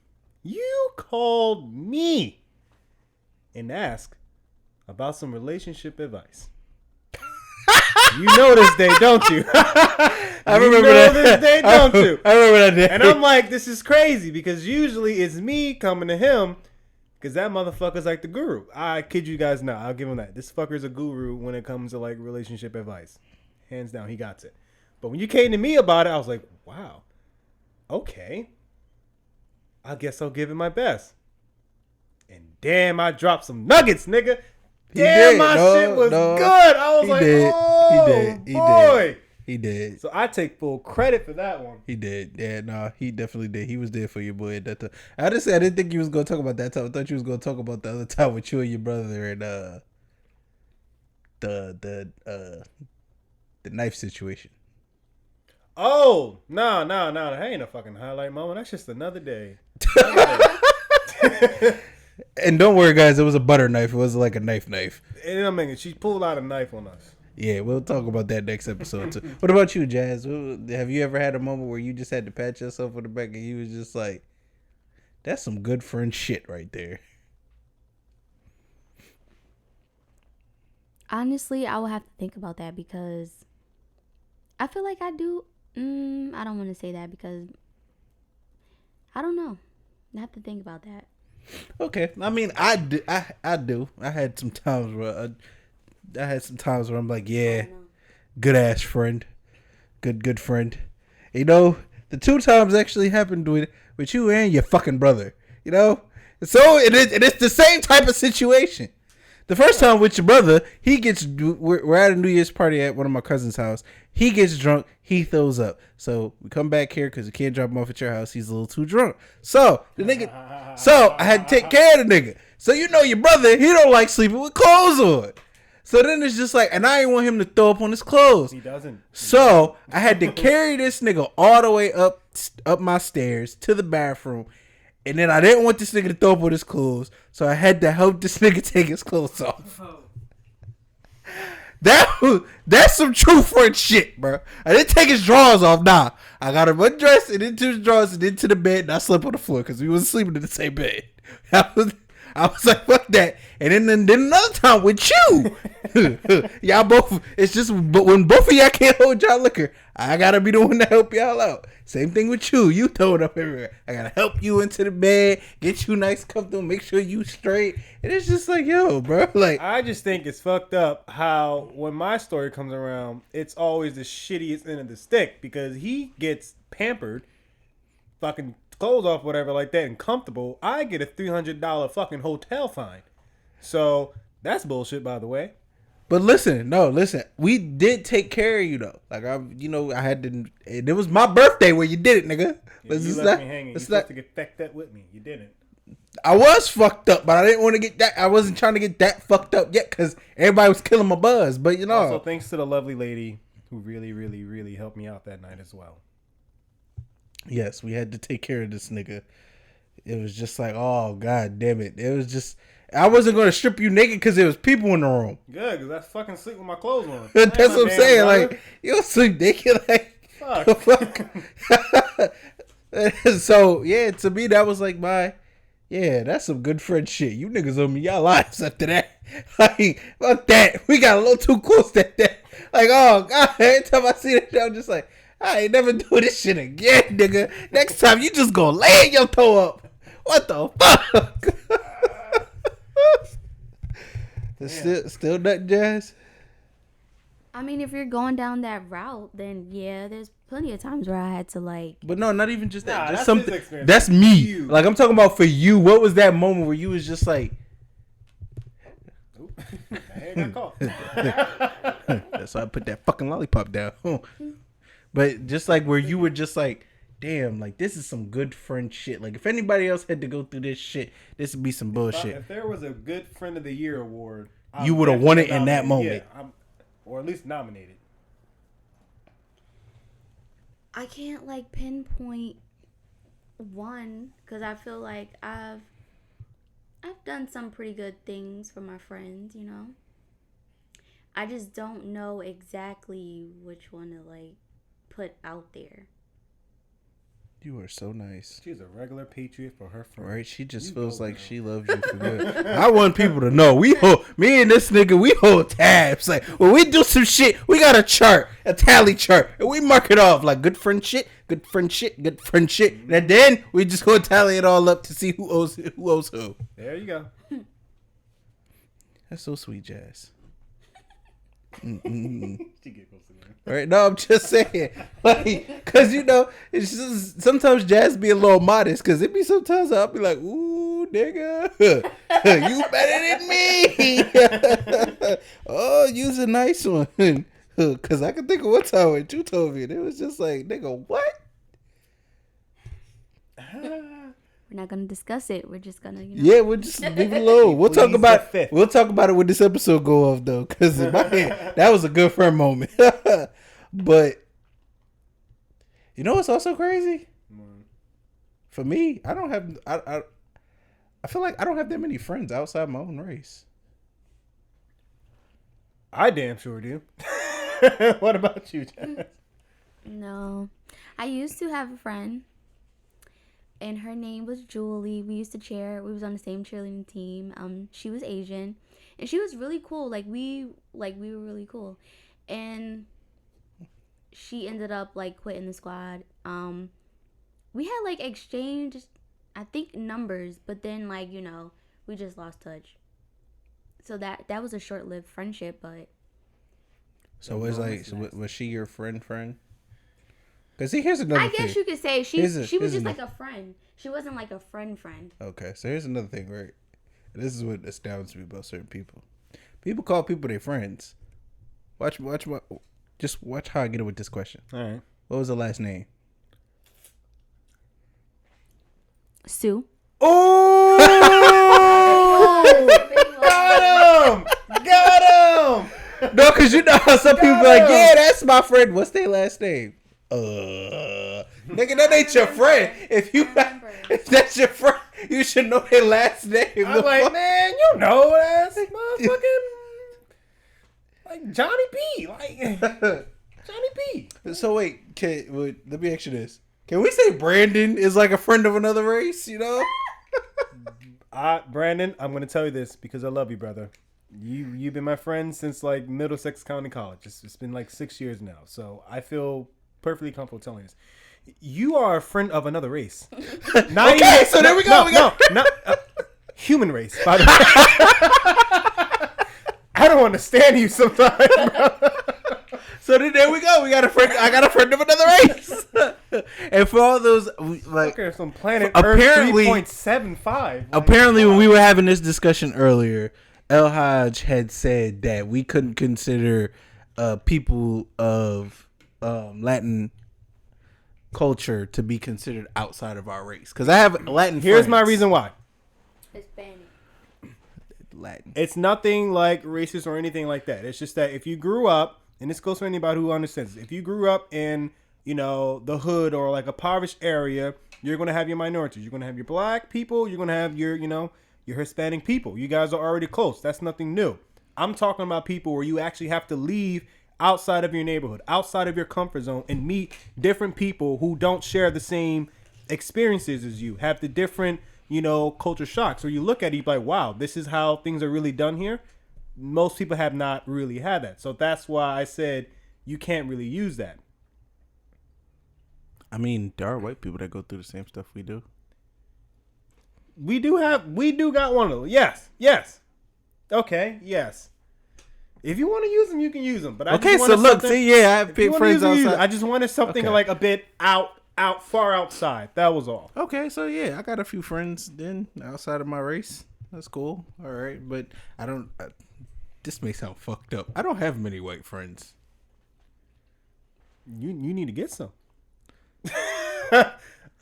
You called me and asked about some relationship advice. You know this day, don't you? I remember that. This day, don't you? I remember that day. And I'm like, this is crazy because usually it's me coming to him because that motherfucker's like the guru. I kid you guys not. I'll give him that. This fucker's a guru when it comes to like relationship advice. Hands down, he got it. But when you came to me about it, I was like, wow, okay. I guess I'll give it my best. And damn, I dropped some nuggets, nigga. Damn, my shit was good. I was like, oh, boy. He did. So I take full credit for that one. He did. Yeah, no, he definitely did. He was there for your boy at that time. I didn't think you was going to talk about that time. I thought you was going to talk about the other time with you and your brother and the knife situation. Oh, no. That ain't a fucking highlight moment. That's just another day. And don't worry, guys. It was a butter knife. It wasn't like a knife. And I'm making, she pulled out a knife on us. Yeah, we'll talk about that next episode too. What about you, Jazz? Have you ever had a moment where you just had to pat yourself on the back and you was just like, that's some good friend shit right there? Honestly, I will have to think about that because I feel like I do. I don't want to say that because I don't know. I have to think about that. Okay, I mean, I do. I had some times where I'm like, yeah, good ass friend, good friend. The 2 times actually happened with you and your fucking brother. So it's the same type of situation. The first time with your brother, we're at a New Year's party at one of my cousin's house. He gets drunk. He throws up. So we come back here because we can't drop him off at your house. He's a little too drunk. So I had to take care of the nigga. So your brother, he don't like sleeping with clothes on. So then it's just like, and I didn't want him to throw up on his clothes. He doesn't. So I had to carry this nigga all the way up my stairs to the bathroom. And then I didn't want this nigga to throw up on his clothes. So I had to help this nigga take his clothes off. That's some true friend shit, bro. I didn't take his drawers off. Nah, I got him undressed and into his drawers and into the bed. And I slept on the floor because we wasn't sleeping in the same bed. I was like, fuck that. And then another time with you. Y'all both, it's just, but when both of y'all can't hold y'all liquor, I gotta be the one to help y'all out. Same thing with you. You throw it up everywhere. I gotta help you into the bed, get you nice, comfortable, make sure you straight. And it's just like, yo, bro. Like, I just think it's fucked up how when my story comes around, it's always the shittiest end of the stick because he gets pampered, fucking clothes off, whatever like that, and comfortable. I get a $300 fucking hotel fine. So that's bullshit, by the way. but listen, we did take care of you though. Like I had to. It was my birthday when you did it, nigga. You left me hanging. You supposed to get fucked up with me. You didn't. I was fucked up, but I didn't want to get that. I wasn't trying to get that fucked up yet because everybody was killing my buzz. But Also, thanks to the lovely lady who really, really, really helped me out that night as well. Yes, we had to take care of this nigga. It was just like, oh, god damn it. It was just, I wasn't going to strip you naked because there was people in the room. Good, because I fucking sleep with my clothes on. That's what I'm saying. Brother. Like, you don't sleep naked. Like, fuck. So, yeah, to me, that was like that's some good friend shit. You niggas owe me y'all lives after that. Like, fuck that. We got a little too close to that. Like, oh, god, every time I see that, I'm just like, I ain't never doing this shit again, nigga. Next time, you just gonna lay in your toe up. What the fuck? Still nothing, Jazz? I mean, if you're going down that route, then yeah, there's plenty of times where I had to like. But no, not even just that. Nah, just that's something. his experience. That's me. You. Like, I'm talking about for you. What was that moment where you was just like? I ain't got caught. That's why I put that fucking lollipop down. But just like where you were just like, damn, like this is some good friend shit. Like if anybody else had to go through this shit, this would be some bullshit. If there was a Good Friend of the Year award, You would have won it in that moment. Yeah, or at least nominated. I can't like pinpoint one because I feel like I've done some pretty good things for my friends, you know. I just don't know exactly which one to like put out there. You are so nice. She's a regular patriot for her friend. Right? She just You feels go, like girl. she loves you for good. I want people to know me and this nigga, we hold tabs. Like when we do some shit, we got a chart, a tally chart, and we mark it off like good friend shit, good friend shit, good friend shit. And then we just go tally it all up to see who owes who. There you go. That's so sweet, Jazz. She giggles again. Right? No, I'm just saying, like, cause you know, it's just sometimes Jazz be a little modest, cause it be sometimes I'll be like, ooh, nigga, you better than me. Oh, you's a nice one, cause I can think of one time when you told me, and it was just like, nigga, what? We're not gonna discuss it. We're just gonna, you know. Yeah, we'll just leave it alone. We'll talk Please about the fifth. we'll talk about it when this episode go off though, because in my head that was a good friend moment. But you know what's also crazy? For me, I don't have I feel like I don't have that many friends outside my own race. I damn sure do. What about you, Jazz? No, I used to have a friend, and her name was Julie. We used to cheer. We was on the same cheerleading team. She was Asian, and she was really cool. We were really cool, and she ended up like quitting the squad. We had like exchanged, I think, numbers, but then like, you know, we just lost touch. So that was a short-lived friendship, but So was like, was she your friend? Because see, here's another I thing. guess you could say she Here's was just another- like a friend. She wasn't like a friend. Okay, so here's another thing, right? And this is what astounds me about certain people. People call people their friends. Watch how I get it with this question. All right. What was the last name? Sue. Oh! Got him! No, because you know how some people be like, yeah, that's my friend. What's their last name? Nigga, that ain't your friend. If that's your friend, you should know their last name. I'm like, man, you know that's motherfucking like Johnny B. Like Johnny B. So wait, let me ask you this. Can we say Brandon is like a friend of another race, you know? Brandon, I'm gonna tell you this because I love you, brother. You've been my friend since like Middlesex County College. It's been like 6 years now, so I feel perfectly comfortable telling you this. You are a friend of another race. Okay, so there we go. Not human race. By the way. I don't understand you sometimes, bro. So there we go. We got a friend. I got a friend of another race. And for all those, like, Okay, some planet apparently- Earth 3.75. apparently when we were having this discussion earlier, El Haj had said that we couldn't consider people of Latin culture to be considered outside of our race. Because I have Latin Here's friends. my reason why. Hispanic. Latin. It's nothing like racist or anything like that. It's just that if you grew up, and this goes for anybody who understands, if you grew up in, you know, the hood or like a impoverished area, you're going to have your minorities. You're going to have your black people. You're going to have your, you know, your Hispanic people. You guys are already close. That's nothing new. I'm talking about people where you actually have to leave outside of your neighborhood, outside of your comfort zone, and meet different people who don't share the same experiences as you, have the different, you know, culture shocks. So you look at it, you're like, wow, this is how things are really done here. Most people have not really had that. So that's why I said you can't really use that. I mean, there are white people that go through the same stuff we do. We do got one of them. Yes. Okay, yes. If you want to use them, you can use them. But I Okay, just so wanted look, something- see, yeah, I have if you big wanna friends use them, use outside. them. I just wanted something Okay. like a bit far outside. That was all. Okay, so yeah, I got a few friends then outside of my race. That's cool. All right, but I don't. This may sound fucked up. I don't have many white friends. You need to get some. I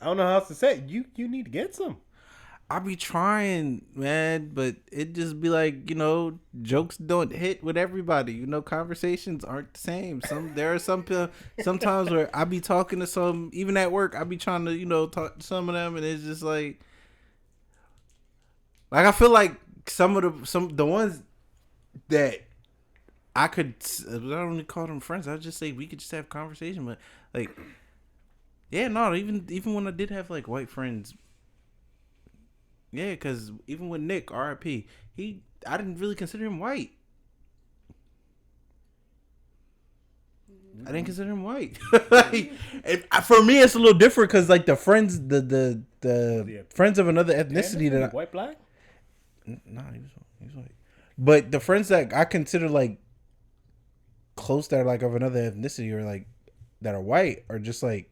don't know how else to say it. You need to get some. I be trying, man, but it just be like, jokes don't hit with everybody. Conversations aren't the same. There are some sometimes where I be talking to some, even at work, I be trying to, talk to some of them, and it's just like I feel like some of the ones that I don't even call them friends. I just say we could just have conversation, but like, yeah, no, even when I did have like white friends. Yeah, because even with Nick, RIP, I didn't really consider him white. I didn't consider him white. For me, it's a little different because like the friends, the friends of another ethnicity that white black. Nah, he was white. But the friends that I consider like close that are like of another ethnicity or like that are white are just like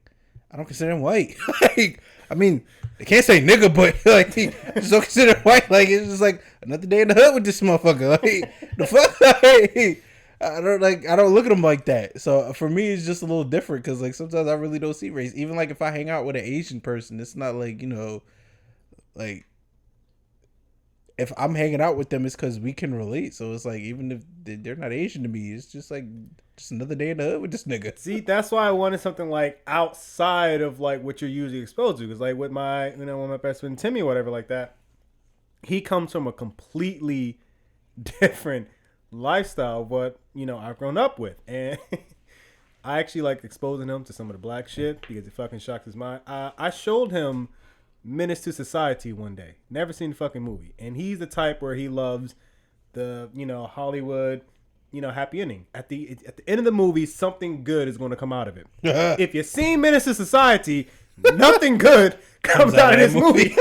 I don't consider them white. Like, I mean, they can't say nigga, but like, just don't consider them white. Like, it's just like another day in the hood with this motherfucker. Like, the fuck? Like, I don't look at them like that. So for me, it's just a little different because like sometimes I really don't see race. Even like if I hang out with an Asian person, it's not like like if I'm hanging out with them, it's because we can relate. So it's like even if they're not Asian to me, it's just like just another day in the hood with this nigga. See, that's why I wanted something like outside of like what you're usually exposed to. Because like with my with my best friend Timmy or whatever like that, he comes from a completely different lifestyle what I've grown up with, and I actually like exposing him to some of the black shit because it fucking shocked his mind. I showed him Menace to Society one day. Never seen the fucking movie, and he's the type where he loves the Hollywood happy ending. At the end of the movie, something good is going to come out of it. If you've seen Menace to Society, nothing good comes out of this movie.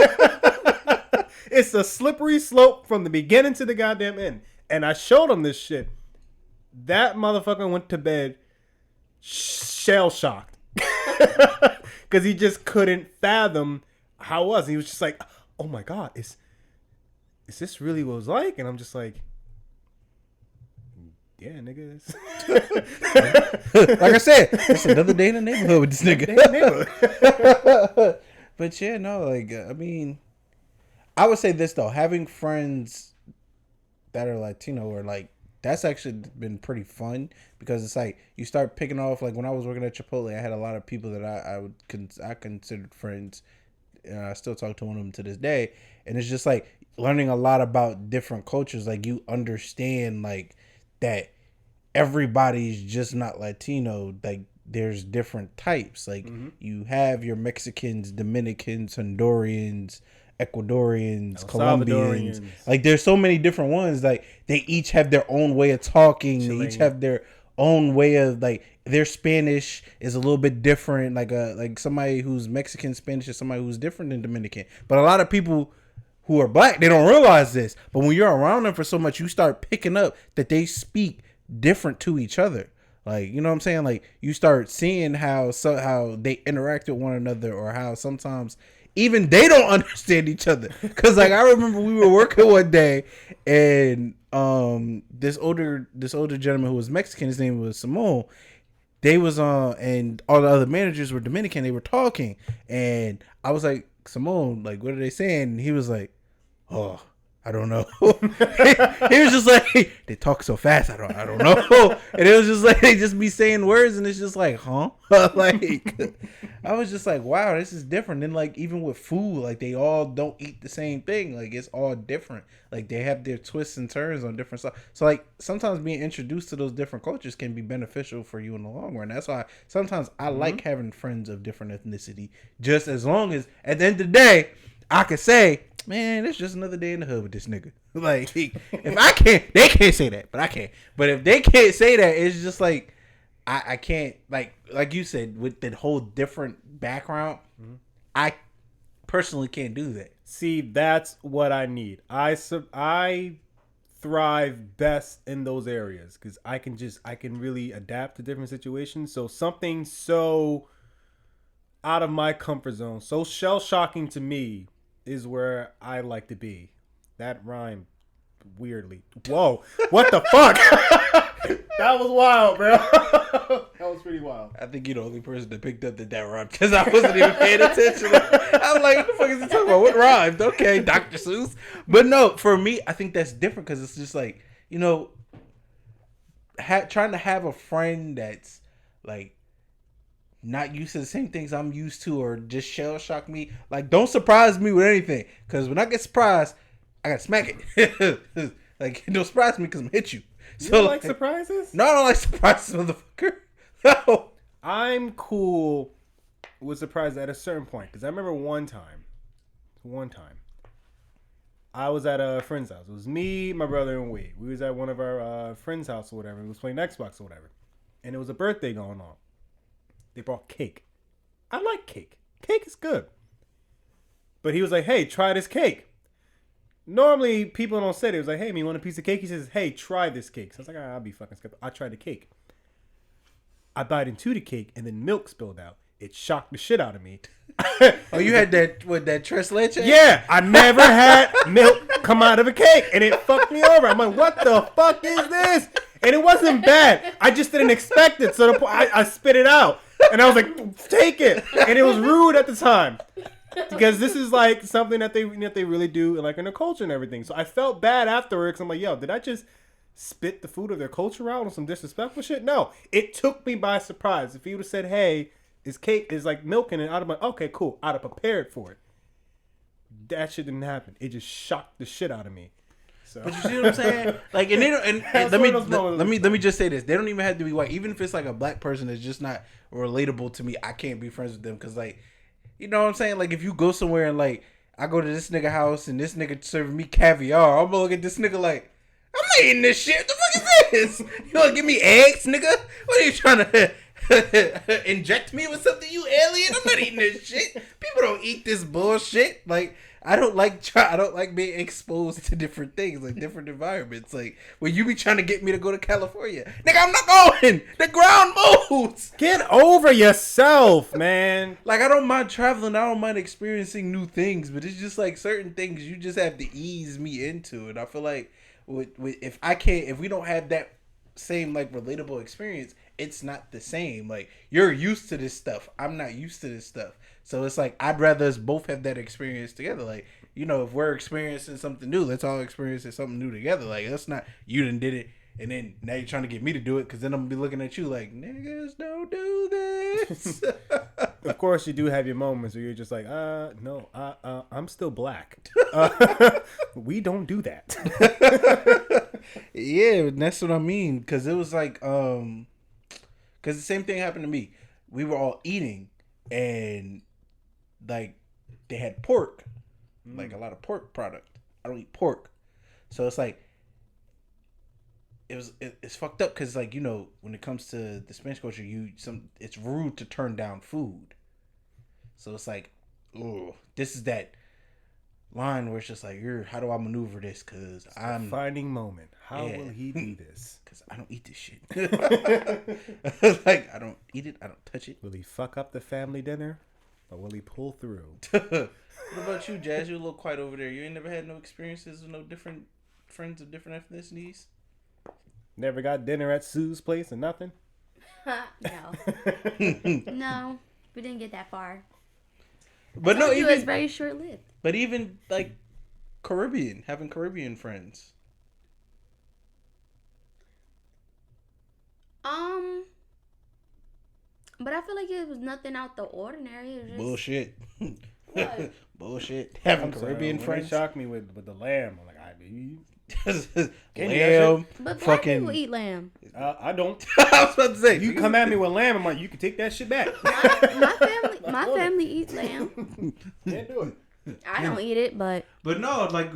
It's a slippery slope from the beginning to the goddamn end. And I showed him this shit. That motherfucker went to bed shell shocked because he just couldn't fathom how it was. He was just like, "Oh my god, is this really what it was like?" And I'm just like, "Yeah, nigga." Like I said, it's another day in the neighborhood with this nigga. But yeah, no, like I mean, I would say this though: having friends that are Latino or like that's actually been pretty fun because it's like you start picking off. Like when I was working at Chipotle, I had a lot of people that I considered friends. I still talk to one of them to this day, and it's just like learning a lot about different cultures. Like you understand like that everybody's just not Latino. Like there's different types. Like you have your Mexicans, Dominicans, Hondurans, Ecuadorians, Colombians. Like there's so many different ones. Like they each have their own way of talking. Chilean. They each have their own way of like their Spanish is a little bit different. Like somebody who's Mexican Spanish is somebody who's different than Dominican. But a lot of people who are black, they don't realize this. But when you're around them for so much, you start picking up that they speak different to each other. Like, you know what I'm saying? Like you start seeing how they interact with one another or how sometimes even they don't understand each other. Cause like I remember we were working one day and this older gentleman who was Mexican, his name was Simone. They was and all the other managers were Dominican. They were talking, and I was like, Simone, like, what are they saying? And he was like, oh, I don't know. He was just like, they talk so fast. I don't know. And it was just like they just be saying words, and it's just like, huh? Like, I was just like, wow, this is different. And like even with food, like they all don't eat the same thing. Like it's all different. Like they have their twists and turns on different stuff. So like sometimes being introduced to those different cultures can be beneficial for you in the long run. That's why sometimes I like having friends of different ethnicity. Just as long as at the end of the day, I could say, man, it's just another day in the hood with this nigga. Like, if I can't, they can't say that, but I can. But if they can't say that, it's just like, I can't, like you said, with the whole different background, I personally can't do that. See, that's what I need. I thrive best in those areas because I can really adapt to different situations. So something so out of my comfort zone, so shell shocking to me, is where I like to be. That rhymed weirdly. Whoa, what the fuck? That was wild, bro. That was pretty wild. I think you're the only person that picked up that rhymed because I wasn't even paying attention. I'm like, what the fuck is he talking about? What rhymed? Okay, Dr. Seuss. But no, for me, I think that's different because it's just like, you know, trying to have a friend that's like not used to the same things I'm used to or just shell shock me. Like, don't surprise me with anything because when I get surprised, I gotta smack it. Like, don't surprise me because I'm gonna hit you. You So don't like surprises? No, I don't like surprises, motherfucker. No. I'm cool with surprises at a certain point because I remember one time, I was at a friend's house. It was me, my brother, and Wade. We was at one of our friends' house or whatever. We was playing Xbox or whatever, and it was a birthday going on. They brought cake. I like cake. Cake is good. But he was like, "Hey, try this cake." Normally, people don't say that. He was like, "Hey, man, you want a piece of cake?" He says, "Hey, try this cake." So I was like, "I'll be fucking skeptical." I tried the cake. I bite into the cake, and then milk spilled out. It shocked the shit out of me. Oh, you had that tres leche? Yeah, I never had milk come out of a cake, and it fucked me over. I'm like, what the fuck is this? And it wasn't bad. I just didn't expect it, so I spit it out, and I was like, take it. And it was rude at the time because this is like something that they really do, like in their culture and everything. So I felt bad afterwards. I'm like, yo, did I just spit the food of their culture out on some disrespectful shit? No, it took me by surprise. If he would have said, hey, is cake is like milk in it, I'd have been like, okay, cool. I'd have prepared for it. That shit didn't happen. It just shocked the shit out of me. So. But you see what I'm saying? Like, and they don't. And let me just say this: they don't even have to be white. Even if it's like a black person that's just not relatable to me, I can't be friends with them because, like, you know what I'm saying? Like, if you go somewhere and like I go to this nigga house and this nigga serving me caviar, I'm gonna look at this nigga like, I'm not eating this shit. What the fuck is this? You wanna give me eggs, nigga? What are you trying to? Inject me with something, you alien? I'm not eating this shit. People don't eat this bullshit. Like, I don't like being exposed to different things, like different environments. Like when you be trying to get me to go to California, nigga, I'm not going. The ground moves. Get over yourself, man. Like, I don't mind traveling. I don't mind experiencing new things, but it's just like certain things you just have to ease me into. And I feel like if we don't have that same like relatable experience, it's not the same. Like, you're used to this stuff, I'm not used to this stuff, so it's like I'd rather us both have that experience together. Like, you know, if we're experiencing something new, let's all experience something new together. Like, that's not you done did it and then now you're trying to get me to do it, because then I'm gonna be looking at you like, niggas don't do this. Of course you do have your moments where you're just like, no, I'm still black. We don't do that. Yeah, that's what I mean, because it was like because the same thing happened to me. We were all eating, and like they had pork, like a lot of pork product. I don't eat pork, so it's like it's fucked up because, like, you know, when it comes to the Spanish culture, it's rude to turn down food. So it's like, oh, this is that line where it's just like, how do I maneuver this? Because I'm finding moment. How will he do this? Because I don't eat this shit. Like, I don't eat it. I don't touch it. Will he fuck up the family dinner, or will he pull through? What about you, Jazz? You a little quiet over there. You ain't never had no experiences with no different friends of different ethnicities? Never got dinner at Sue's place or nothing? No. No, we didn't get that far. But no, it was very short-lived. But even like having Caribbean friends. But I feel like it was nothing out the ordinary. It was just... Bullshit. What? Bullshit. Having Caribbean When friends. they shocked me with the lamb. I'm like, lamb. But black fucking. people eat lamb. I don't. I was about to say, You come at me with lamb, I'm like, you can take that shit back. My family eats lamb. Can't do it. I don't eat it, but no, like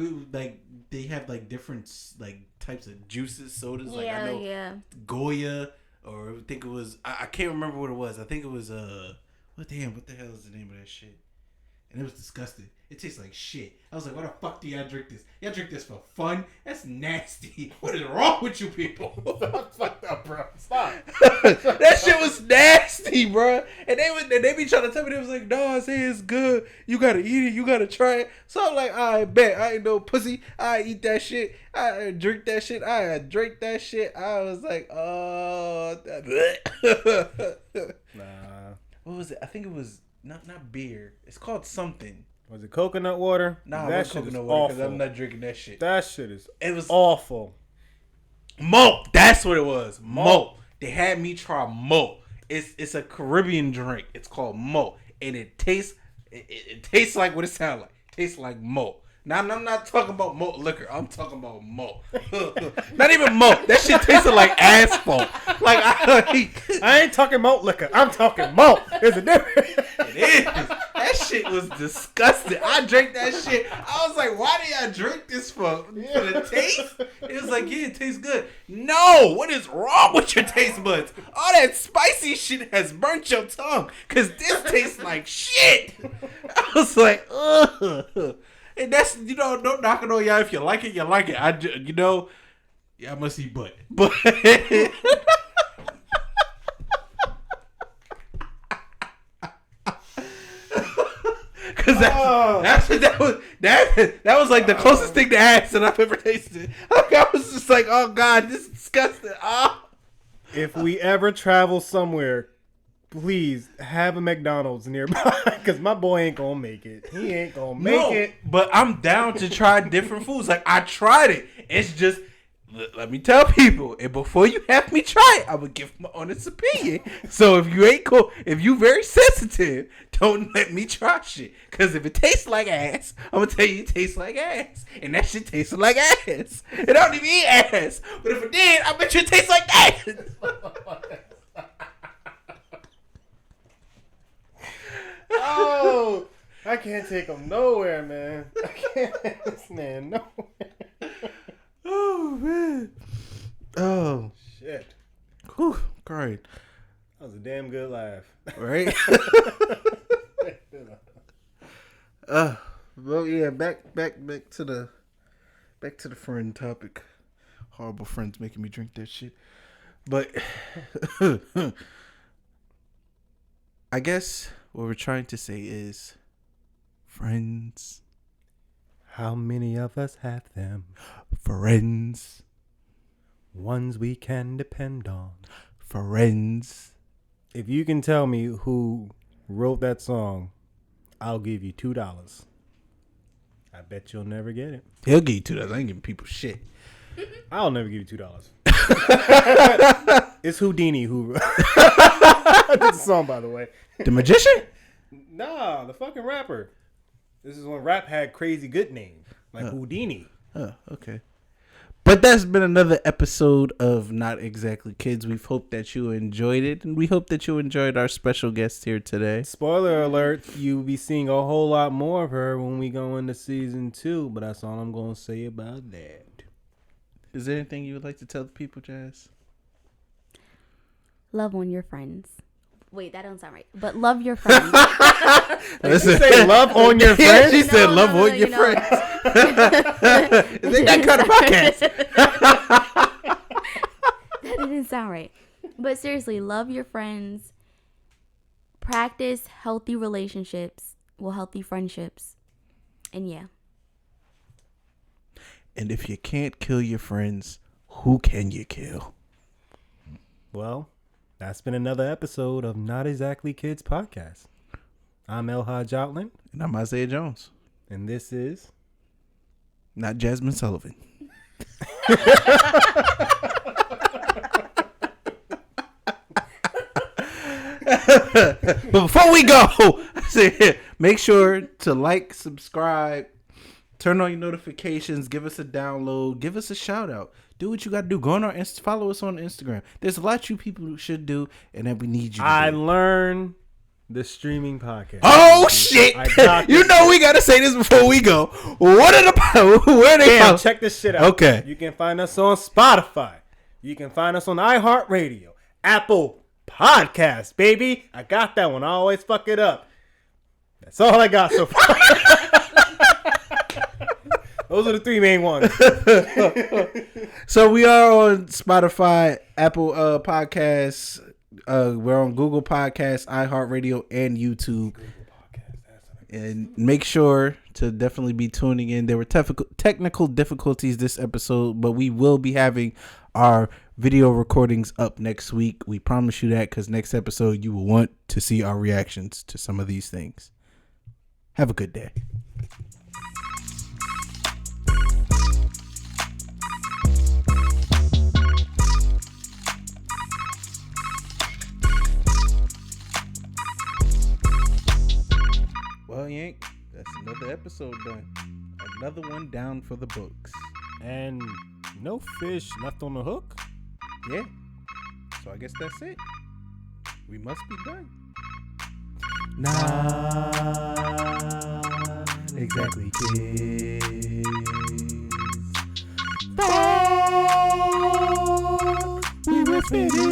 they have like different like types of juices, sodas. Like, I know Goya, or I think it was I can't remember what it was. I think it was what the hell is the name of that shit? and it was disgusting. It tastes like shit. I was like, why the fuck do y'all drink this? Y'all drink this for fun? That's nasty. What is wrong with you people? That's fucked up, bro. Stop. That shit was nasty, bro. And they be trying to tell me, they was like, no, I say it's good. You gotta eat it. You gotta try it. So I'm like, I bet. I ain't no pussy. I eat that shit. I drink that shit. I drink that shit. I was like, oh. Nah. What was it? I think it was not beer. It's called something. Was it coconut water? Nah, that it shit wasn't is coconut water because awful. I'm not drinking that shit. That shit is It was awful. Malt. That's what it was. Malt. They had me try malt. It's a Caribbean drink. It's called malt, and it tastes like what it sounds like. It tastes like malt. Now I'm not talking about malt liquor. I'm talking about malt. Not even malt. That shit tasted like asphalt. Like I ain't talking malt liquor. I'm talking malt. There's a difference. It is. That shit was disgusting. I drank that shit. I was like, why do y'all drink this for the taste? It was like, yeah, it tastes good. No, what is wrong with your taste buds? All that spicy shit has burnt your tongue because this tastes like shit. I was like, ugh. And that's, don't knock it on y'all. If you like it, you like it. I must eat butt. But because that was like the closest thing to ass that I've ever tasted. Like, I was just like, oh God, this is disgusting. Oh. If we ever travel somewhere, please have a McDonald's nearby because my boy ain't gonna make it. He ain't gonna make it. But I'm down to try different foods. Like, I tried it. It's just, let me tell people, and before you have me try it, I would give my honest opinion. So if you ain't cool, if you very sensitive, don't let me try shit. Because if it tastes like ass, I'm gonna tell you it tastes like ass, and that shit tasted like ass. It don't even eat ass. But if it did, I bet you it tastes like ass. Oh, I can't take him nowhere, man. I can't take this man nowhere. Oh man. Oh Shit. whew, great. That was a damn good laugh. Right? Well, yeah, back to the friend topic. Horrible friends making me drink that shit. But I guess what we're trying to say is friends. How many of us have them? Friends. Ones we can depend on. Friends. If you can tell me who wrote that song, I'll give you $2. I bet you'll never get it. He'll give you $2. I ain't giving people shit. I'll never give you $2. It's Houdini who wrote the song, by the way. The magician? Nah, the fucking rapper. This is when rap had crazy good names, like Houdini. Oh, okay. But that's been another episode of Not Exactly Kids. We hope that you enjoyed it, and we hope that you enjoyed our special guest here today. Spoiler alert, you'll be seeing a whole lot more of her when we go into season 2, but that's all I'm going to say about that. Is there anything you would like to tell the people, Jazz? Love on your friends. Wait, that don't sound right. But love your friends. Did you say love on your friends? She said No, love no, on your you know. friends. Is it that kind of podcast? That didn't sound right. But seriously, love your friends. Practice healthy relationships. Well, healthy friendships. And yeah. And if you can't kill your friends, who can you kill? Well, that's been another episode of Not Exactly Kids podcast. I'm Elhaj Outland. And I'm Isaiah Jones. And this is... Not Jasmine Sullivan. But before we go, make sure to like, subscribe, turn on your notifications, give us a download, give us a shout out. Do what you got to do. Go on our follow us on Instagram. There's a lot you people should do, and that we need you to do. learned the streaming podcast. Oh shit! You know we gotta say this before we go. What are the where they Damn, come? check this shit out. Okay. You can find us on Spotify. You can find us on iHeartRadio, Apple Podcasts, baby. I got that one. I always fuck it up. That's That's all I got so far. Those are the three main ones. So we are on Spotify, Apple Podcasts. We're on Google Podcasts, iHeartRadio, and YouTube. And make sure to definitely be tuning in. There were technical difficulties this episode, but we will be having our video recordings up next week. We promise you that, because next episode you will want to see our reactions to some of these things. Have a good day. Well, Yank, that's another episode done. Another one down for the books. And no fish left on the hook. Yeah. So I guess that's it. We must be done. Not exactly kids. Thought we were finished.